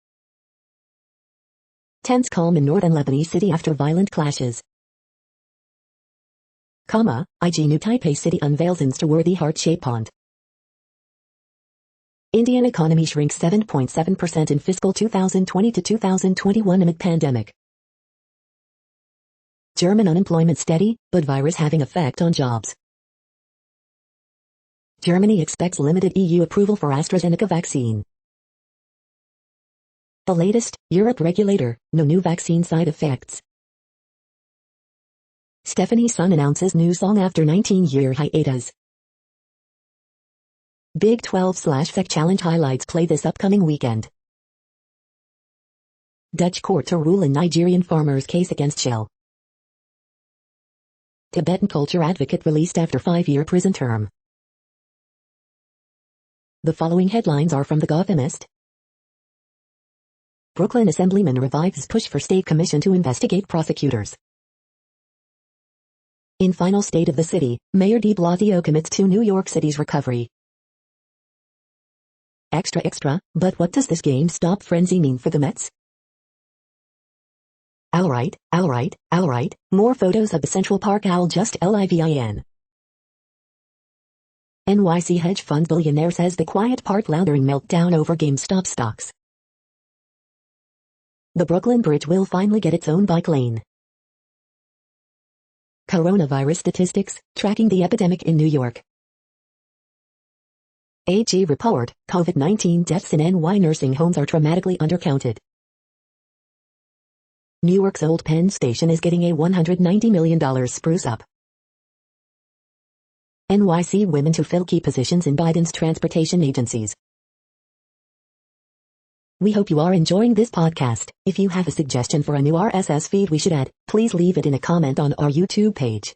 Tense calm in northern Lebanese city after violent clashes. IG New Taipei City unveils Insta-worthy heart-shaped pond. Indian economy shrinks 7.7% in fiscal 2020 to 2021 amid pandemic. German unemployment steady, but virus having effect on jobs. Germany expects limited EU approval for AstraZeneca vaccine. The latest, Europe regulator, no new vaccine side effects. Stephanie's son announces new song after 19-year hiatus. Big 12/SEC Challenge highlights play this upcoming weekend. Dutch court to rule in Nigerian farmer's case against Shell. Tibetan culture advocate released after 5-year prison term. The following headlines are from The Gothamist. Brooklyn Assemblyman revives push for state commission to investigate prosecutors. In final state of the city, Mayor de Blasio commits to New York City's recovery. Extra, but what does this GameStop frenzy mean for the Mets? Alright, more photos of the Central Park owl just LIVIN. NYC hedge fund billionaire says the quiet part louder in meltdown over GameStop stocks. The Brooklyn Bridge will finally get its own bike lane. Coronavirus statistics, tracking the epidemic in New York. AG report, COVID-19 deaths in NY nursing homes are dramatically undercounted. New York's Old Penn Station is getting a $190 million spruce up. NYC women to fill key positions in Biden's transportation agencies. We hope you are enjoying this podcast. If you have a suggestion for a new RSS feed we should add, please leave it in a comment on our YouTube page.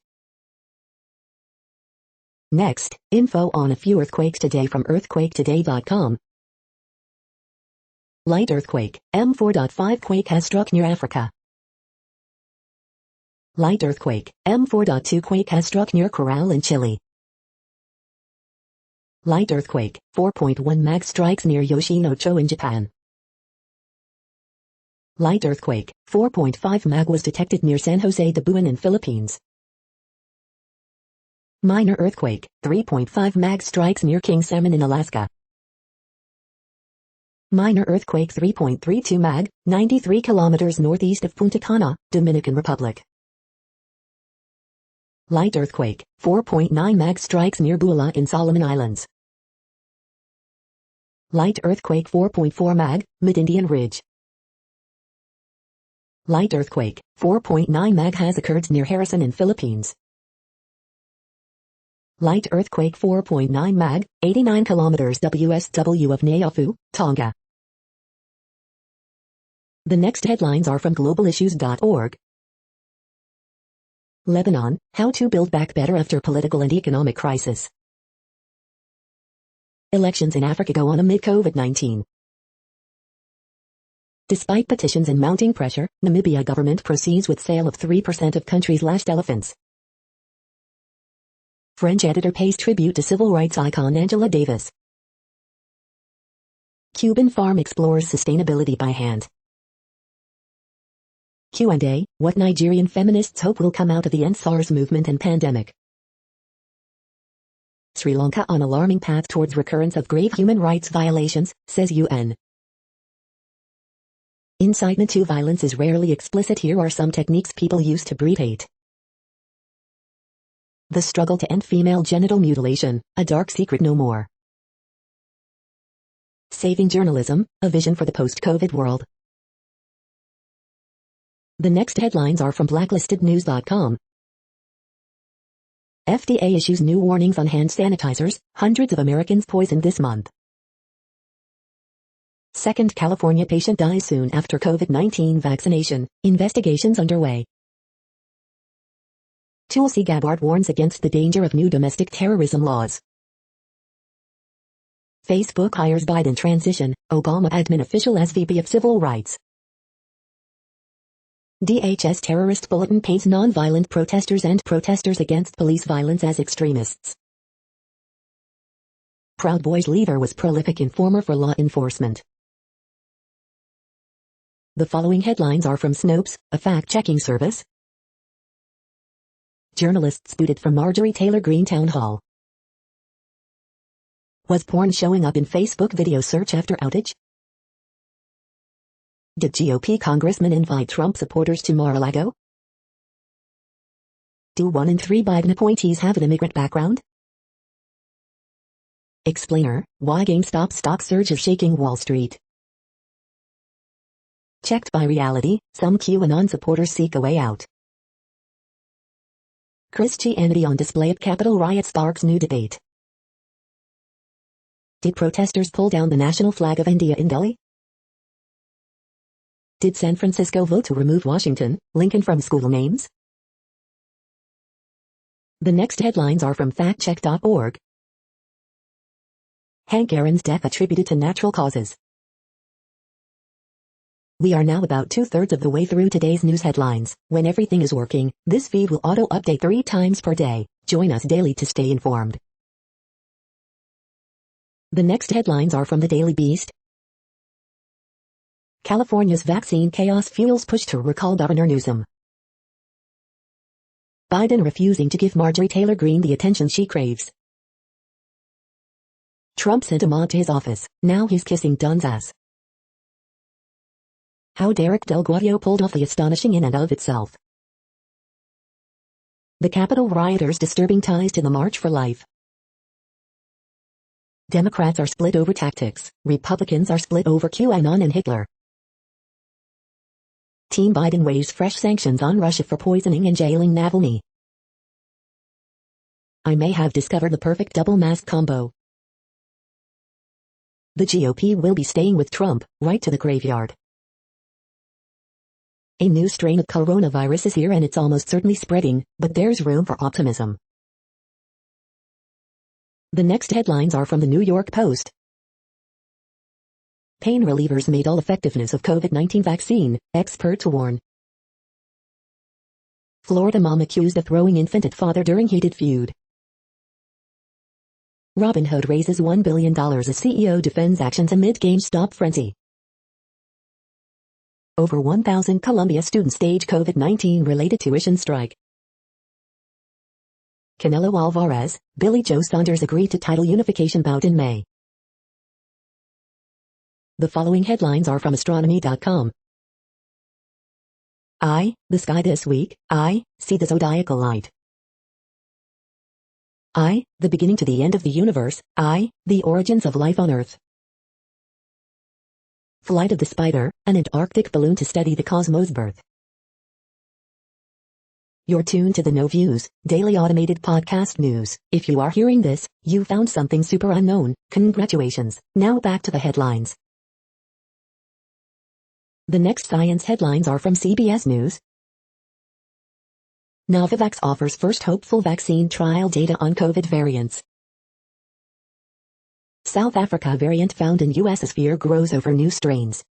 Next, info on a few earthquakes today from earthquaketoday.com. Light earthquake, M4.5 quake has struck near Africa. Light earthquake, M4.2 quake has struck near Corral in Chile. Light earthquake, 4.1 mag strikes near Yoshino-cho in Japan. Light earthquake, 4.5 mag was detected near San Jose de Buin in Philippines. Minor earthquake, 3.5 mag strikes near King Salmon in Alaska. Minor earthquake 3.32 mag, 93 kilometers northeast of Punta Cana, Dominican Republic. Light earthquake, 4.9 mag strikes near Bula in Solomon Islands. Light earthquake 4.4 mag, Mid-Indian Ridge. Light earthquake, 4.9 mag has occurred near Harrison in Philippines. Light earthquake 4.9 mag, 89 kilometers WSW of Nayafu, Tonga. The next headlines are from globalissues.org. Lebanon, how to build back better after political and economic crisis. Elections in Africa go on amid COVID-19. Despite petitions and mounting pressure, Namibia government proceeds with sale of 3% of country's last elephants. French editor pays tribute to civil rights icon Angela Davis. Cuban farm explores sustainability by hand. Q&A, what Nigerian feminists hope will come out of the end SARS movement and pandemic. Sri Lanka on alarming path towards recurrence of grave human rights violations, says UN. Incitement to violence is rarely explicit. Here are some techniques people use to breed hate. The struggle to end female genital mutilation, a dark secret no more. Saving journalism, a vision for the post-COVID world. The next headlines are from blacklistednews.com. FDA issues new warnings on hand sanitizers, hundreds of Americans poisoned this month. Second California patient dies soon after COVID-19 vaccination, investigations underway. Tulsi Gabbard warns against the danger of new domestic terrorism laws. Facebook hires Biden transition, Obama admin official as VP of Civil Rights. DHS terrorist bulletin paints non-violent protesters and protesters against police violence as extremists. Proud Boys leader was prolific informer for law enforcement. The following headlines are from Snopes, a fact-checking service. Journalists booted from Marjorie Taylor Greene town hall. Was porn showing up in Facebook video search after outage? Did GOP congressman invite Trump supporters to Mar-a-Lago? Do 1 in 3 Biden appointees have an immigrant background? Explainer, why GameStop stock surge is shaking Wall Street. Checked by reality, some QAnon supporters seek a way out. Christianity on display at Capitol riot sparks new debate. Did protesters pull down the national flag of India in Delhi? Did San Francisco vote to remove Washington, Lincoln from school names? The next headlines are from factcheck.org. Hank Aaron's death attributed to natural causes. We are now about 2/3 of the way through today's news headlines. When everything is working, this feed will auto-update 3 times per day. Join us daily to stay informed. The next headlines are from the Daily Beast. California's vaccine chaos fuels push to recall Governor Newsom. Biden refusing to give Marjorie Taylor Greene the attention she craves. Trump sent a mob to his office, now he's kissing Dunn's ass. How Derek Del Guadio pulled off the astonishing in and of itself. The Capitol rioters disturbing ties to the March for Life. Democrats are split over tactics. Republicans are split over QAnon and Hitler. Team Biden weighs fresh sanctions on Russia for poisoning and jailing Navalny. I may have discovered the perfect double mask combo. The GOP will be staying with Trump, right to the graveyard. A new strain of coronavirus is here and it's almost certainly spreading, but there's room for optimism. The next headlines are from the New York Post. Pain relievers may dull effectiveness of COVID-19 vaccine, experts warn. Florida mom accused of throwing infant at father during heated feud. Robinhood raises $1 billion as CEO defends actions amid GameStop frenzy. Over 1,000 Columbia students stage COVID-19 related tuition strike. Canelo Alvarez, Billy Joe Saunders agreed to title unification bout in May. The following headlines are from astronomy.com. The sky this week. See the zodiacal light. The beginning to the end of the universe. The origins of life on Earth. Flight of the Spider, an Antarctic balloon to study the cosmos' birth. You're tuned to the No Views, daily automated podcast news. If you are hearing this, you found something super unknown. Congratulations. Now back to the headlines. The next science headlines are from CBS News. Novavax offers first hopeful vaccine trial data on COVID variants. South Africa variant found in U.S. as fear grows over new strains.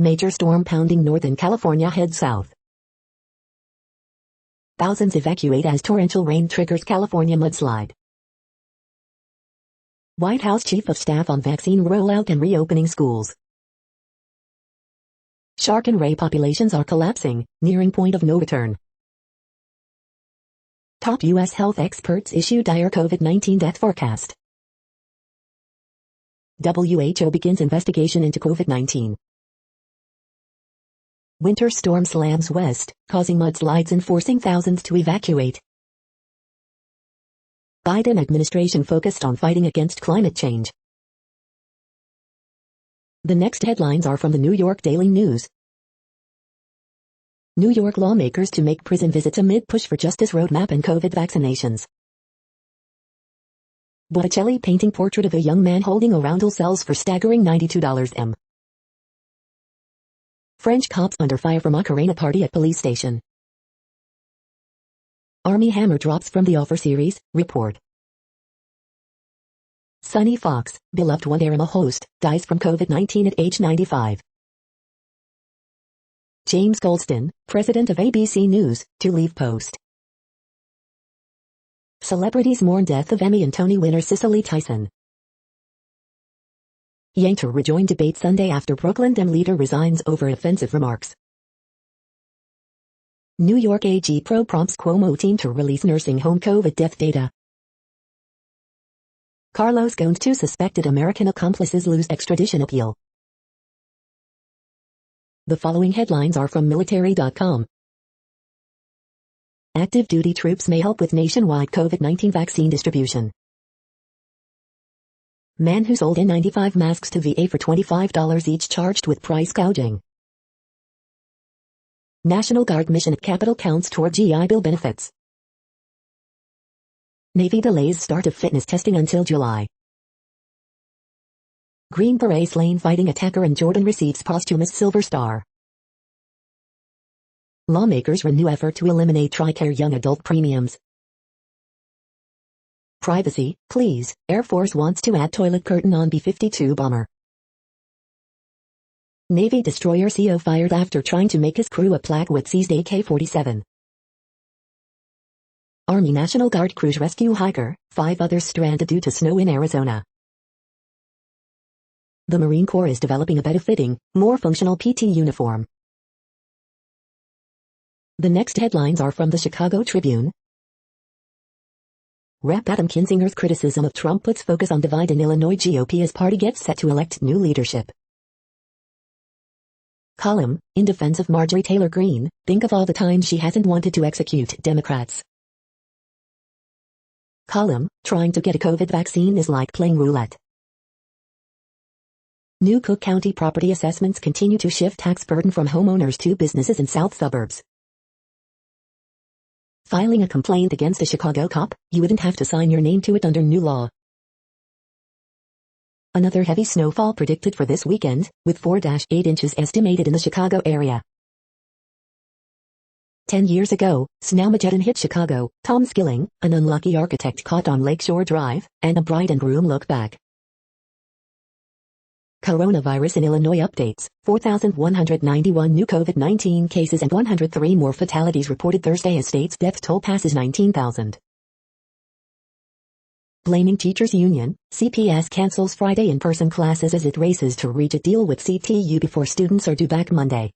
Major storm pounding northern California heads south. Thousands evacuate as torrential rain triggers California mudslide. White House Chief of Staff on vaccine rollout and reopening schools. Shark and ray populations are collapsing, nearing point of no return. Top U.S. health experts issue dire COVID-19 death forecast. WHO begins investigation into COVID-19. Winter storm slams west, causing mudslides and forcing thousands to evacuate. Biden administration focused on fighting against climate change. The next headlines are from the New York Daily News. New York lawmakers to make prison visits amid push for justice roadmap and COVID vaccinations. Botticelli painting portrait of a young man holding a roundel sells for staggering $92 French cops under fire for Macarena party at police station. Army hammer drops from the Offer series, report. Sonny Fox, beloved Wonderama host, dies from COVID-19 at age 95. James Goldston, president of ABC News, to leave post. Celebrities mourn death of Emmy and Tony winner Cicely Tyson. Yang to rejoin debate Sunday after Brooklyn Dem leader resigns over offensive remarks. New York AG Pro prompts Cuomo team to release nursing home COVID death data. Carlos Ghosn's two suspected American accomplices lose extradition appeal. The following headlines are from military.com. Active duty troops may help with nationwide COVID-19 vaccine distribution. Man who sold N95 masks to VA for $25 each charged with price gouging. National Guard mission at Capitol counts toward GI Bill benefits. Navy delays start of fitness testing until July. Green Beret slain fighting attacker and Jordan receives posthumous Silver Star. Lawmakers renew effort to eliminate TRICARE young adult premiums. Privacy, please. Air Force wants to add toilet curtain on B-52 bomber. Navy destroyer CO fired after trying to make his crew a plaque with seized AK-47. Army National Guard cruise rescue hiker, 5 others stranded due to snow in Arizona. The Marine Corps is developing a better fitting, more functional PT uniform. The next headlines are from the Chicago Tribune. Rep. Adam Kinzinger's criticism of Trump puts focus on divide in Illinois GOP as party gets set to elect new leadership. Column, in defense of Marjorie Taylor Greene, think of all the times she hasn't wanted to execute Democrats. Column, trying to get a COVID vaccine is like playing roulette. New Cook County property assessments continue to shift tax burden from homeowners to businesses in south suburbs. Filing a complaint against a Chicago cop, you wouldn't have to sign your name to it under new law. Another heavy snowfall predicted for this weekend, with 4-8 inches estimated in the Chicago area. 10 years ago, Snowmageddon hit Chicago. Tom Skilling, an unlucky architect caught on Lakeshore Drive, and a bride and groom look back. Coronavirus in Illinois updates. 4,191 new COVID-19 cases and 103 more fatalities reported Thursday as state's death toll passes 19,000. Blaming teachers union, CPS cancels Friday in-person classes as it races to reach a deal with CTU before students are due back Monday.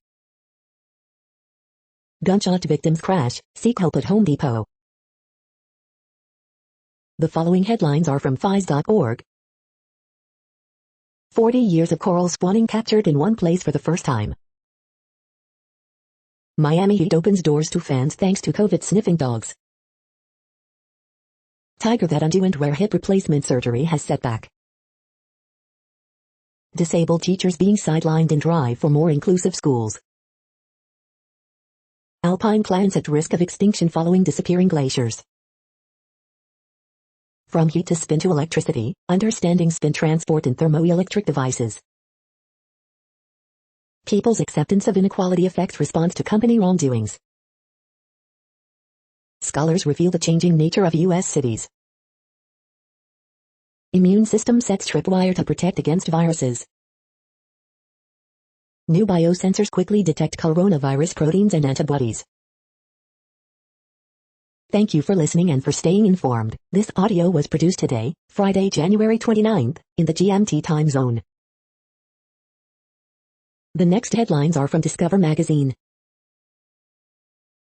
Gunshot victims crash, seek help at Home Depot. The following headlines are from FIS.org. 40 years of coral spawning captured in one place for the first time. Miami Heat opens doors to fans thanks to COVID-sniffing dogs. Tiger that underwent rare hip replacement surgery has setback. Disabled teachers being sidelined in drive for more inclusive schools. Alpine clans at risk of extinction following disappearing glaciers. From heat to spin to electricity, understanding spin transport in thermoelectric devices. People's acceptance of inequality affects response to company wrongdoings. Scholars reveal the changing nature of U.S. cities. Immune system sets tripwire to protect against viruses. New biosensors quickly detect coronavirus proteins and antibodies. Thank you for listening and for staying informed. This audio was produced today, Friday, January 29th, in the GMT time zone. The next headlines are from Discover magazine.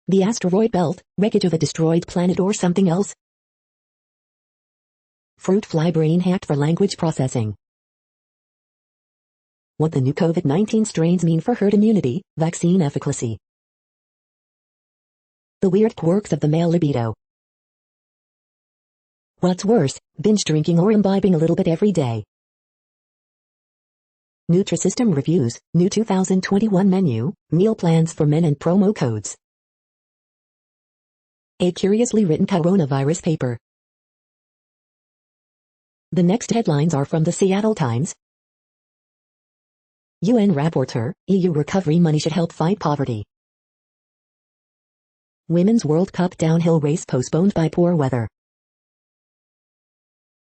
The asteroid belt, wreckage of a destroyed planet or something else? Fruit fly brain hacked for language processing. What the new COVID-19 strains mean for herd immunity, vaccine efficacy. The weird quirks of the male libido. What's worse, binge drinking or imbibing a little bit every day? Nutrisystem reviews, new 2021 menu, meal plans for men and promo codes. A curiously written coronavirus paper. The next headlines are from the Seattle Times. UN rapporteur, EU recovery money should help fight poverty. Women's World Cup downhill race postponed by poor weather.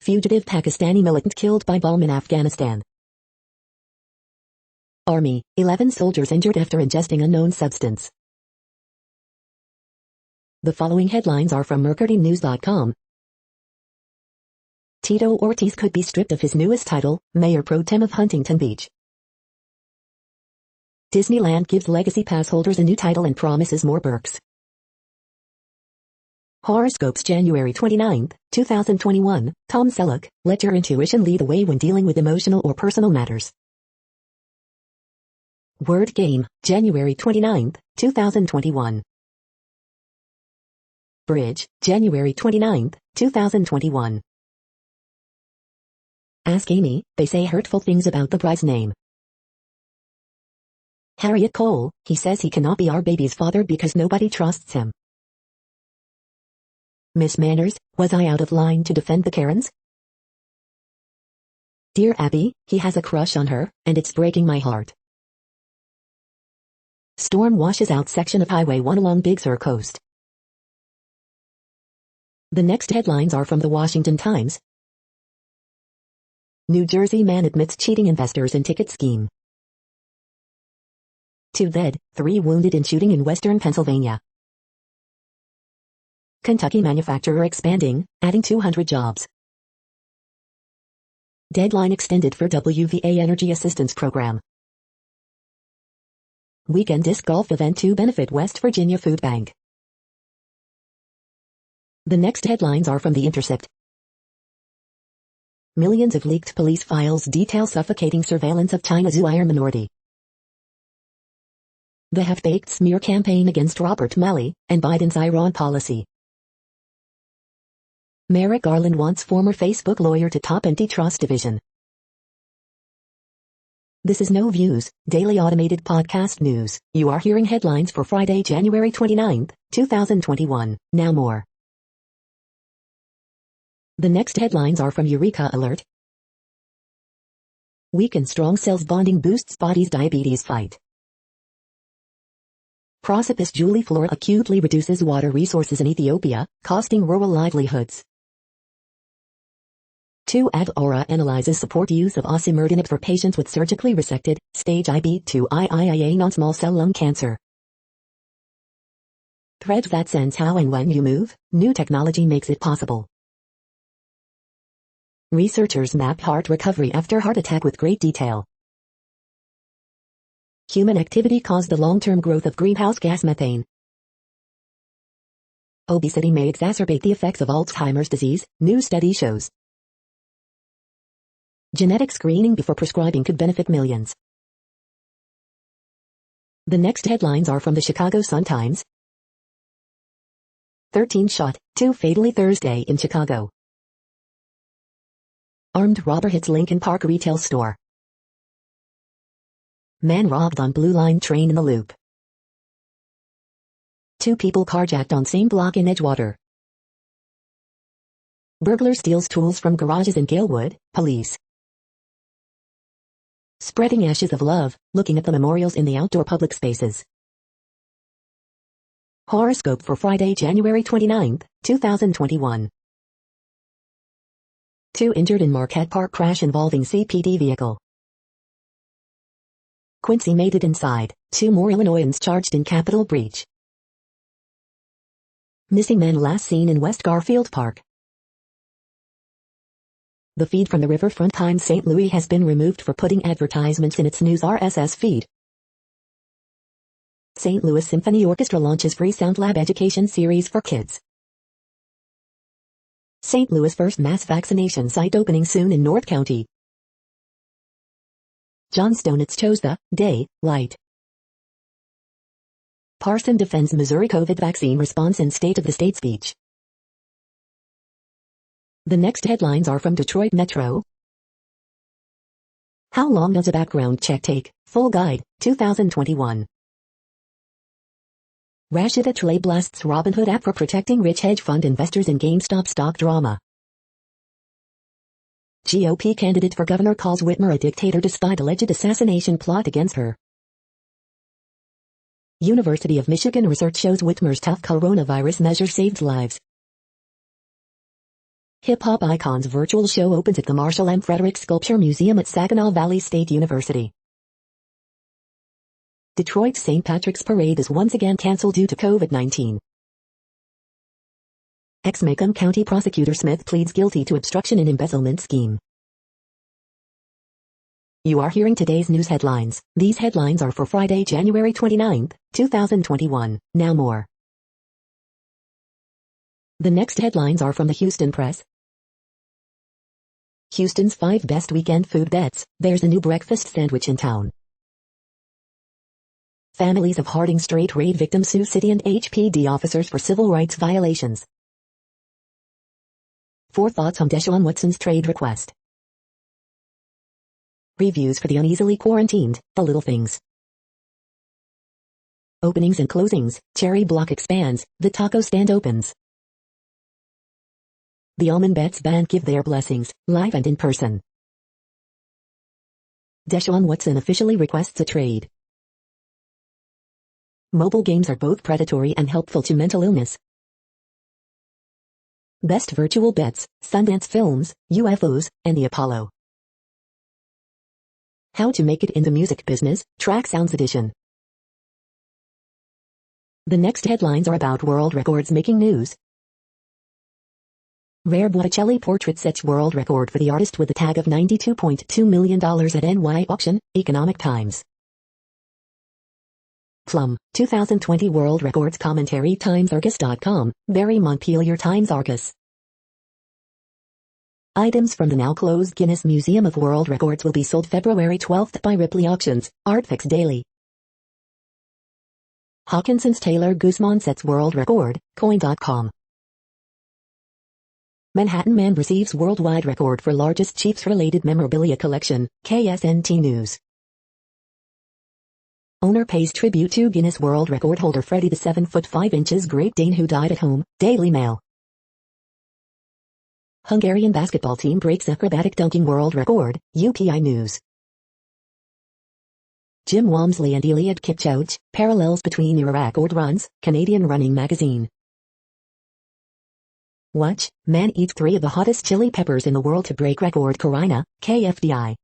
Fugitive Pakistani militant killed by bomb in Afghanistan. Army, 11 soldiers injured after ingesting unknown substance. The following headlines are from MercuryNews.com. Tito Ortiz could be stripped of his newest title, Mayor Pro Tem of Huntington Beach. Disneyland gives legacy pass holders a new title and promises more perks. Horoscopes January 29, 2021, Tom Selleck, let your intuition lead the way when dealing with emotional or personal matters. Word Game, January 29, 2021. Bridge, January 29, 2021. Ask Amy, they say hurtful things about the bride's name. Harriet Cole, he says he cannot be our baby's father because nobody trusts him. Miss Manners, was I out of line to defend the Karens? Dear Abby, he has a crush on her, and it's breaking my heart. Storm washes out section of Highway 1 along Big Sur coast. The next headlines are from the Washington Times. New Jersey man admits cheating investors in ticket scheme. 2 dead, 3 wounded in shooting in western Pennsylvania. Kentucky manufacturer expanding, adding 200 jobs. Deadline extended for WVA Energy Assistance Program. Weekend disc golf event to benefit West Virginia Food Bank. The next headlines are from The Intercept. Millions of leaked police files detail suffocating surveillance of China's Uyghur minority. The half-baked smear campaign against Robert Malley and Biden's Iran policy. Merrick Garland wants former Facebook lawyer to top antitrust division. This is No Views, daily automated podcast news. You are hearing headlines for Friday, January 29th, 2021. Now more. The next headlines are from Eureka Alert. Weak and strong cells bonding boosts body's diabetes fight. Precipice Julie Flora acutely reduces water resources in Ethiopia, costing rural livelihoods. 2 Aurora analyzes support use of osimertinib for patients with surgically resected, stage IB2-IIIA non-small cell lung cancer. Threads that sense how and when you move, new technology makes it possible. Researchers map heart recovery after heart attack with great detail. Human activity caused the long-term growth of greenhouse gas methane. Obesity may exacerbate the effects of Alzheimer's disease, new study shows. Genetic screening before prescribing could benefit millions. The next headlines are from the Chicago Sun-Times. 13 shot, 2 fatally Thursday in Chicago. Armed robber hits Lincoln Park retail store. Man robbed on Blue Line train in the Loop. 2 people carjacked on same block in Edgewater. Burglar steals tools from garages in Galewood, police. Spreading ashes of love, looking at the memorials in the outdoor public spaces. Horoscope for Friday, January 29th, 2021. 2 injured in Marquette Park crash involving CPD vehicle. Quincy made it inside, 2 more Illinoisans charged in Capitol breach. Missing man last seen in West Garfield Park. The feed from the Riverfront Times St. Louis has been removed for putting advertisements in its news RSS feed. St. Louis Symphony Orchestra launches free Sound Lab education series for kids. St. Louis first mass vaccination site opening soon in North County. John Stonitz chose the day light. Parson defends Missouri COVID vaccine response in State of the State speech. The next headlines are from Detroit Metro. How long does a background check take? Full guide, 2021. Rashida Tlaib blasts Robinhood app for protecting rich hedge fund investors in GameStop stock drama. GOP candidate for governor calls Whitmer a dictator despite alleged assassination plot against her. University of Michigan research shows Whitmer's tough coronavirus measure saved lives. Hip-hop icons virtual show opens at the Marshall M. Frederick Sculpture Museum at Saginaw Valley State University. Detroit's St. Patrick's Parade is once again canceled due to COVID-19. Ex-Macomb County Prosecutor Smith pleads guilty to obstruction and embezzlement scheme. You are hearing today's news headlines. These headlines are for Friday, January 29th, 2021. Now more. The next headlines are from the Houston Press. Houston's 5 best weekend food bets. There's a new breakfast sandwich in town. Families of Harding Strait raid victims sue city and HPD officers for civil rights violations. 4 thoughts on Deshaun Watson's trade request. Reviews for the uneasily quarantined, The Little Things. Openings and closings, Cherry Block expands, the taco stand opens. The Almond Bets Band give their blessings, live and in person. Deshaun Watson officially requests a trade. Mobile games are both predatory and helpful to mental illness. Best virtual bets, Sundance Films, UFOs, and the Apollo. How to make it in the music business, Track Sounds Edition. The next headlines are about world records making news. Rare Botticelli portrait sets world record for the artist with a tag of $92.2 million at NY auction, Economic Times. Plum, 2020 World Records Commentary TimesArgus.com, Barry Montpelier Times Argus. Items from the now-closed Guinness Museum of World Records will be sold February 12th by Ripley Auctions, Artfix Daily. Hawkinson's Taylor Guzman sets world record, coin.com. Manhattan man receives worldwide record for largest Chiefs-related memorabilia collection, KSNT News. Owner pays tribute to Guinness World Record holder Freddie the 7 foot 5 inches Great Dane who died at home, Daily Mail. Hungarian basketball team breaks acrobatic dunking world record, UPI News. Jim Walmsley and Eliud Kipchoge, parallels between your record runs, Canadian Running Magazine. Watch, man eats 3 of the hottest chili peppers in the world to break record Corina, KFDI.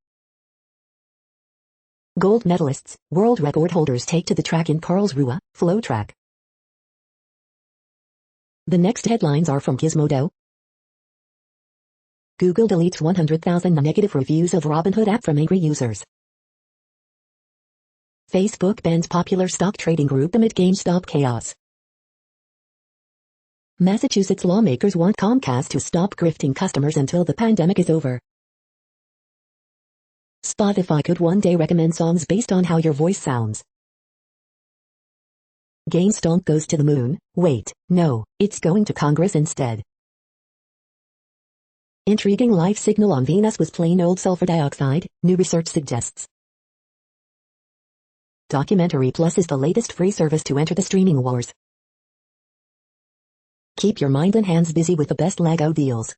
Gold medalists, world record holders take to the track in Karlsruhe, flow track. The next headlines are from Gizmodo. Google deletes 100,000 negative reviews of Robinhood app from angry users. Facebook bans popular stock trading group amid GameStop chaos. Massachusetts lawmakers want Comcast to stop grifting customers until the pandemic is over. Spotify could one day recommend songs based on how your voice sounds. GameStop goes to the moon. Wait, no, it's going to Congress instead. Intriguing life signal on Venus was plain old sulfur dioxide, new research suggests. Documentary Plus is the latest free service to enter the streaming wars. Keep your mind and hands busy with the best Lego deals.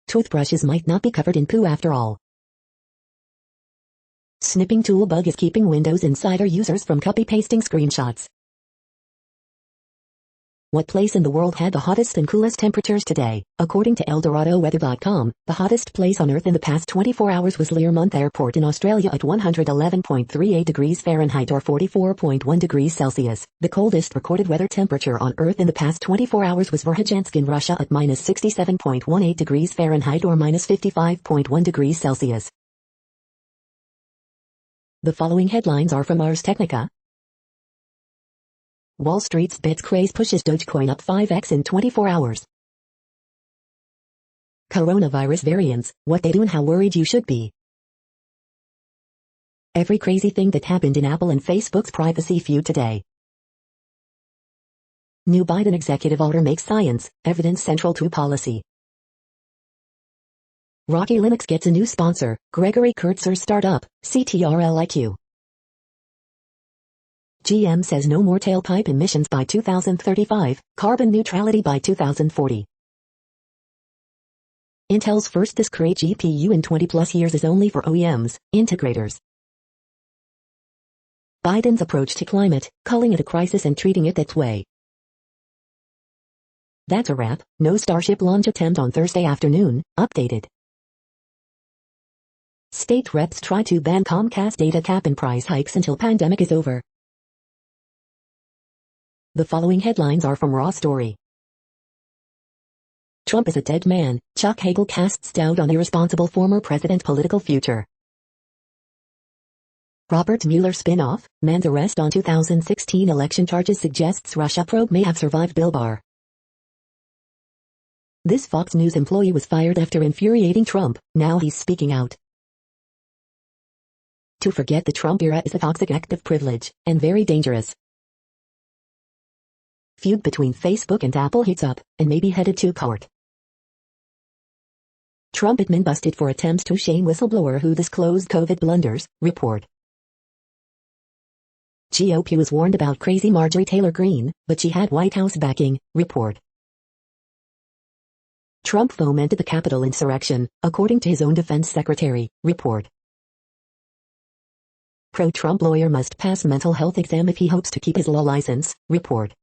Toothbrushes might not be covered in poo after all. Snipping tool bug is keeping Windows Insider users from copy-pasting screenshots. What place in the world had the hottest and coolest temperatures today? According to ElDoradoWeather.com, the hottest place on Earth in the past 24 hours was Learmonth Airport in Australia at 111.38 degrees Fahrenheit or 44.1 degrees Celsius. The coldest recorded weather temperature on Earth in the past 24 hours was Verkhovensky in Russia at minus 67.18 degrees Fahrenheit or minus 55.1 degrees Celsius. The following headlines are from Ars Technica. Wall Street's bets craze pushes Dogecoin up 5x in 24 hours. Coronavirus variants, what they do and how worried you should be. Every crazy thing that happened in Apple and Facebook's privacy feud today. New Biden executive order makes science, evidence central to policy. Rocky Linux gets a new sponsor, Gregory Kurtzer's startup, CTRLIQ. GM says no more tailpipe emissions by 2035, carbon neutrality by 2040. Intel's first discrete GPU in 20+ years is only for OEMs, integrators. Biden's approach to climate, calling it a crisis and treating it that way. That's a wrap. No Starship launch attempt on Thursday afternoon, updated. State reps try to ban Comcast data cap and price hikes until pandemic is over. The following headlines are from Raw Story. Trump is a dead man, Chuck Hagel casts doubt on irresponsible former president political future. Robert Mueller spin-off, man's arrest on 2016 election charges suggests Russia probe may have survived Bill Barr. This Fox News employee was fired after infuriating Trump, now he's speaking out. To forget the Trump era is a toxic act of privilege, and very dangerous. Feud between Facebook and Apple heats up, and may be headed to court. Trump admin busted for attempts to shame whistleblower who disclosed COVID blunders, report. GOP was warned about crazy Marjorie Taylor Greene, but she had White House backing, report. Trump fomented the Capitol insurrection, according to his own defense secretary, report. Pro-Trump lawyer must pass mental health exam if he hopes to keep his law license, report.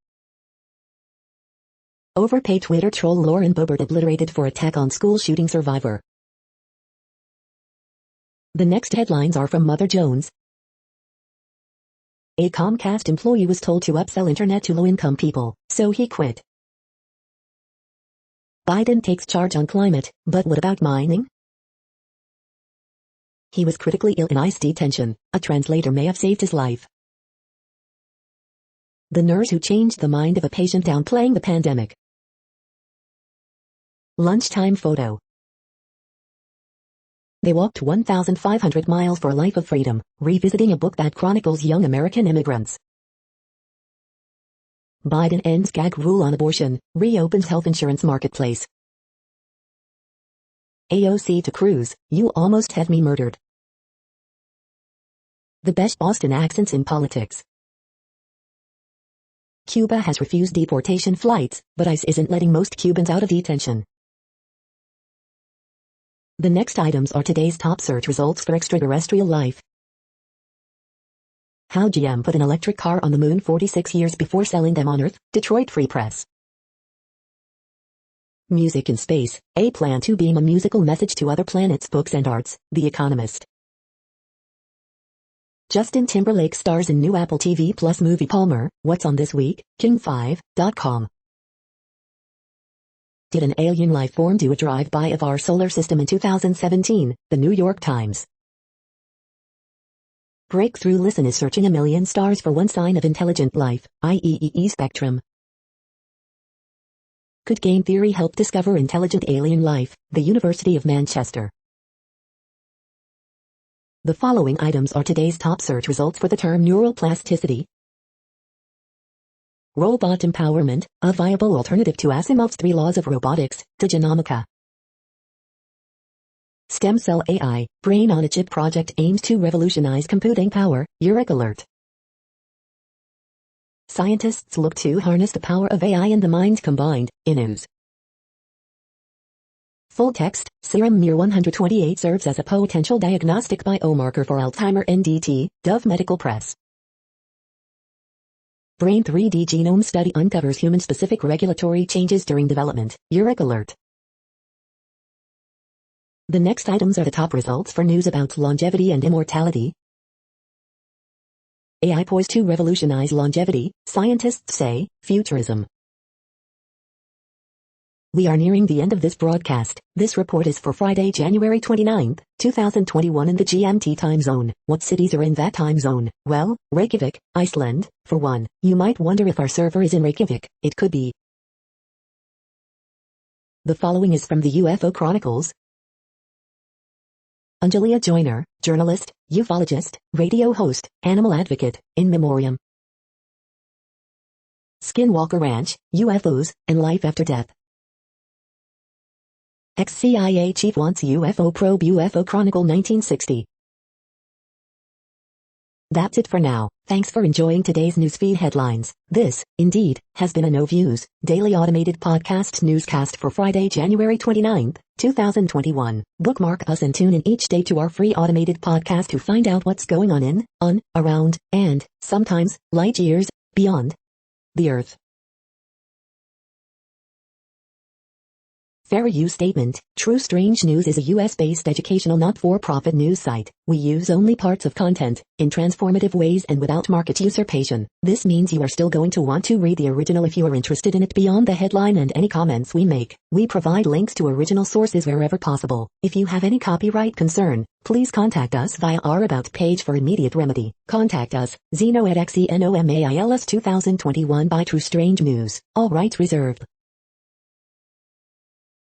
Overpaid Twitter troll Lauren Boebert obliterated for attack on school shooting survivor. The next headlines are from Mother Jones. A Comcast employee was told to upsell internet to low-income people, so he quit. Biden takes charge on climate, but what about mining? He was critically ill in ICE detention. A translator may have saved his life. The nurse who changed the mind of a patient downplaying the pandemic. Lunchtime photo. They walked 1,500 miles for a life of freedom, revisiting a book that chronicles young American immigrants. Biden ends gag rule on abortion, reopens health insurance marketplace. AOC to Cruz, you almost had me murdered. The best Boston accents in politics. Cuba has refused deportation flights, but ICE isn't letting most Cubans out of detention. The next items are today's top search results for extraterrestrial life. How GM put an electric car on the moon 46 years before selling them on Earth, Detroit Free Press. Music in space, a plan to beam a musical message to other planets. Books and arts, The Economist. Justin Timberlake stars in new Apple TV Plus movie Palmer, What's on This Week, King5.com. Did an alien life form do a drive-by of our solar system in 2017, The New York Times. Breakthrough Listen is searching a million stars for one sign of intelligent life, IEEE spectrum. Could game theory help discover intelligent alien life, The University of Manchester. The following items are today's top search results for the term neural plasticity. Robot empowerment, a viable alternative to Asimov's 3 laws of robotics, to Genomica. Stem cell AI, brain on a chip project aims to revolutionize computing power, Eureka alert. Scientists look to harness the power of AI and the mind combined, in news. Full text, serum miR-128 serves as a potential diagnostic biomarker for Alzheimer NDT, Dove Medical Press. Brain 3D genome study uncovers human-specific regulatory changes during development, Eureka alert. The next items are the top results for news about longevity and immortality. AI poised to revolutionize longevity, scientists say, futurism. We are nearing the end of this broadcast. This report is for Friday, January 29, 2021 in the GMT time zone. What cities are in that time zone? Well, Reykjavik, Iceland, for one. You might wonder if our server is in Reykjavik. It could be. The following is from the UFO Chronicles. Angelia Joyner, journalist, ufologist, radio host, animal advocate, in memoriam. Skinwalker Ranch, UFOs, and life after death. Ex-CIA chief wants UFO probe. UFO Chronicle 1960. That's it for now. Thanks for enjoying today's newsfeed headlines. This, indeed, has been a No Views, daily automated podcast newscast for Friday, January 29, 2021. Bookmark us and tune in each day to our free automated podcast to find out what's going on, around, and, sometimes, light years, beyond the Earth. Fair use statement. True Strange News is a US-based educational not-for-profit news site. We use only parts of content, in transformative ways and without market usurpation. This means you are still going to want to read the original if you are interested in it beyond the headline and any comments we make. We provide links to original sources wherever possible. If you have any copyright concern, please contact us via our About page for immediate remedy. Contact us, Zeno at XENOMAILS 2021 by True Strange News. All rights reserved.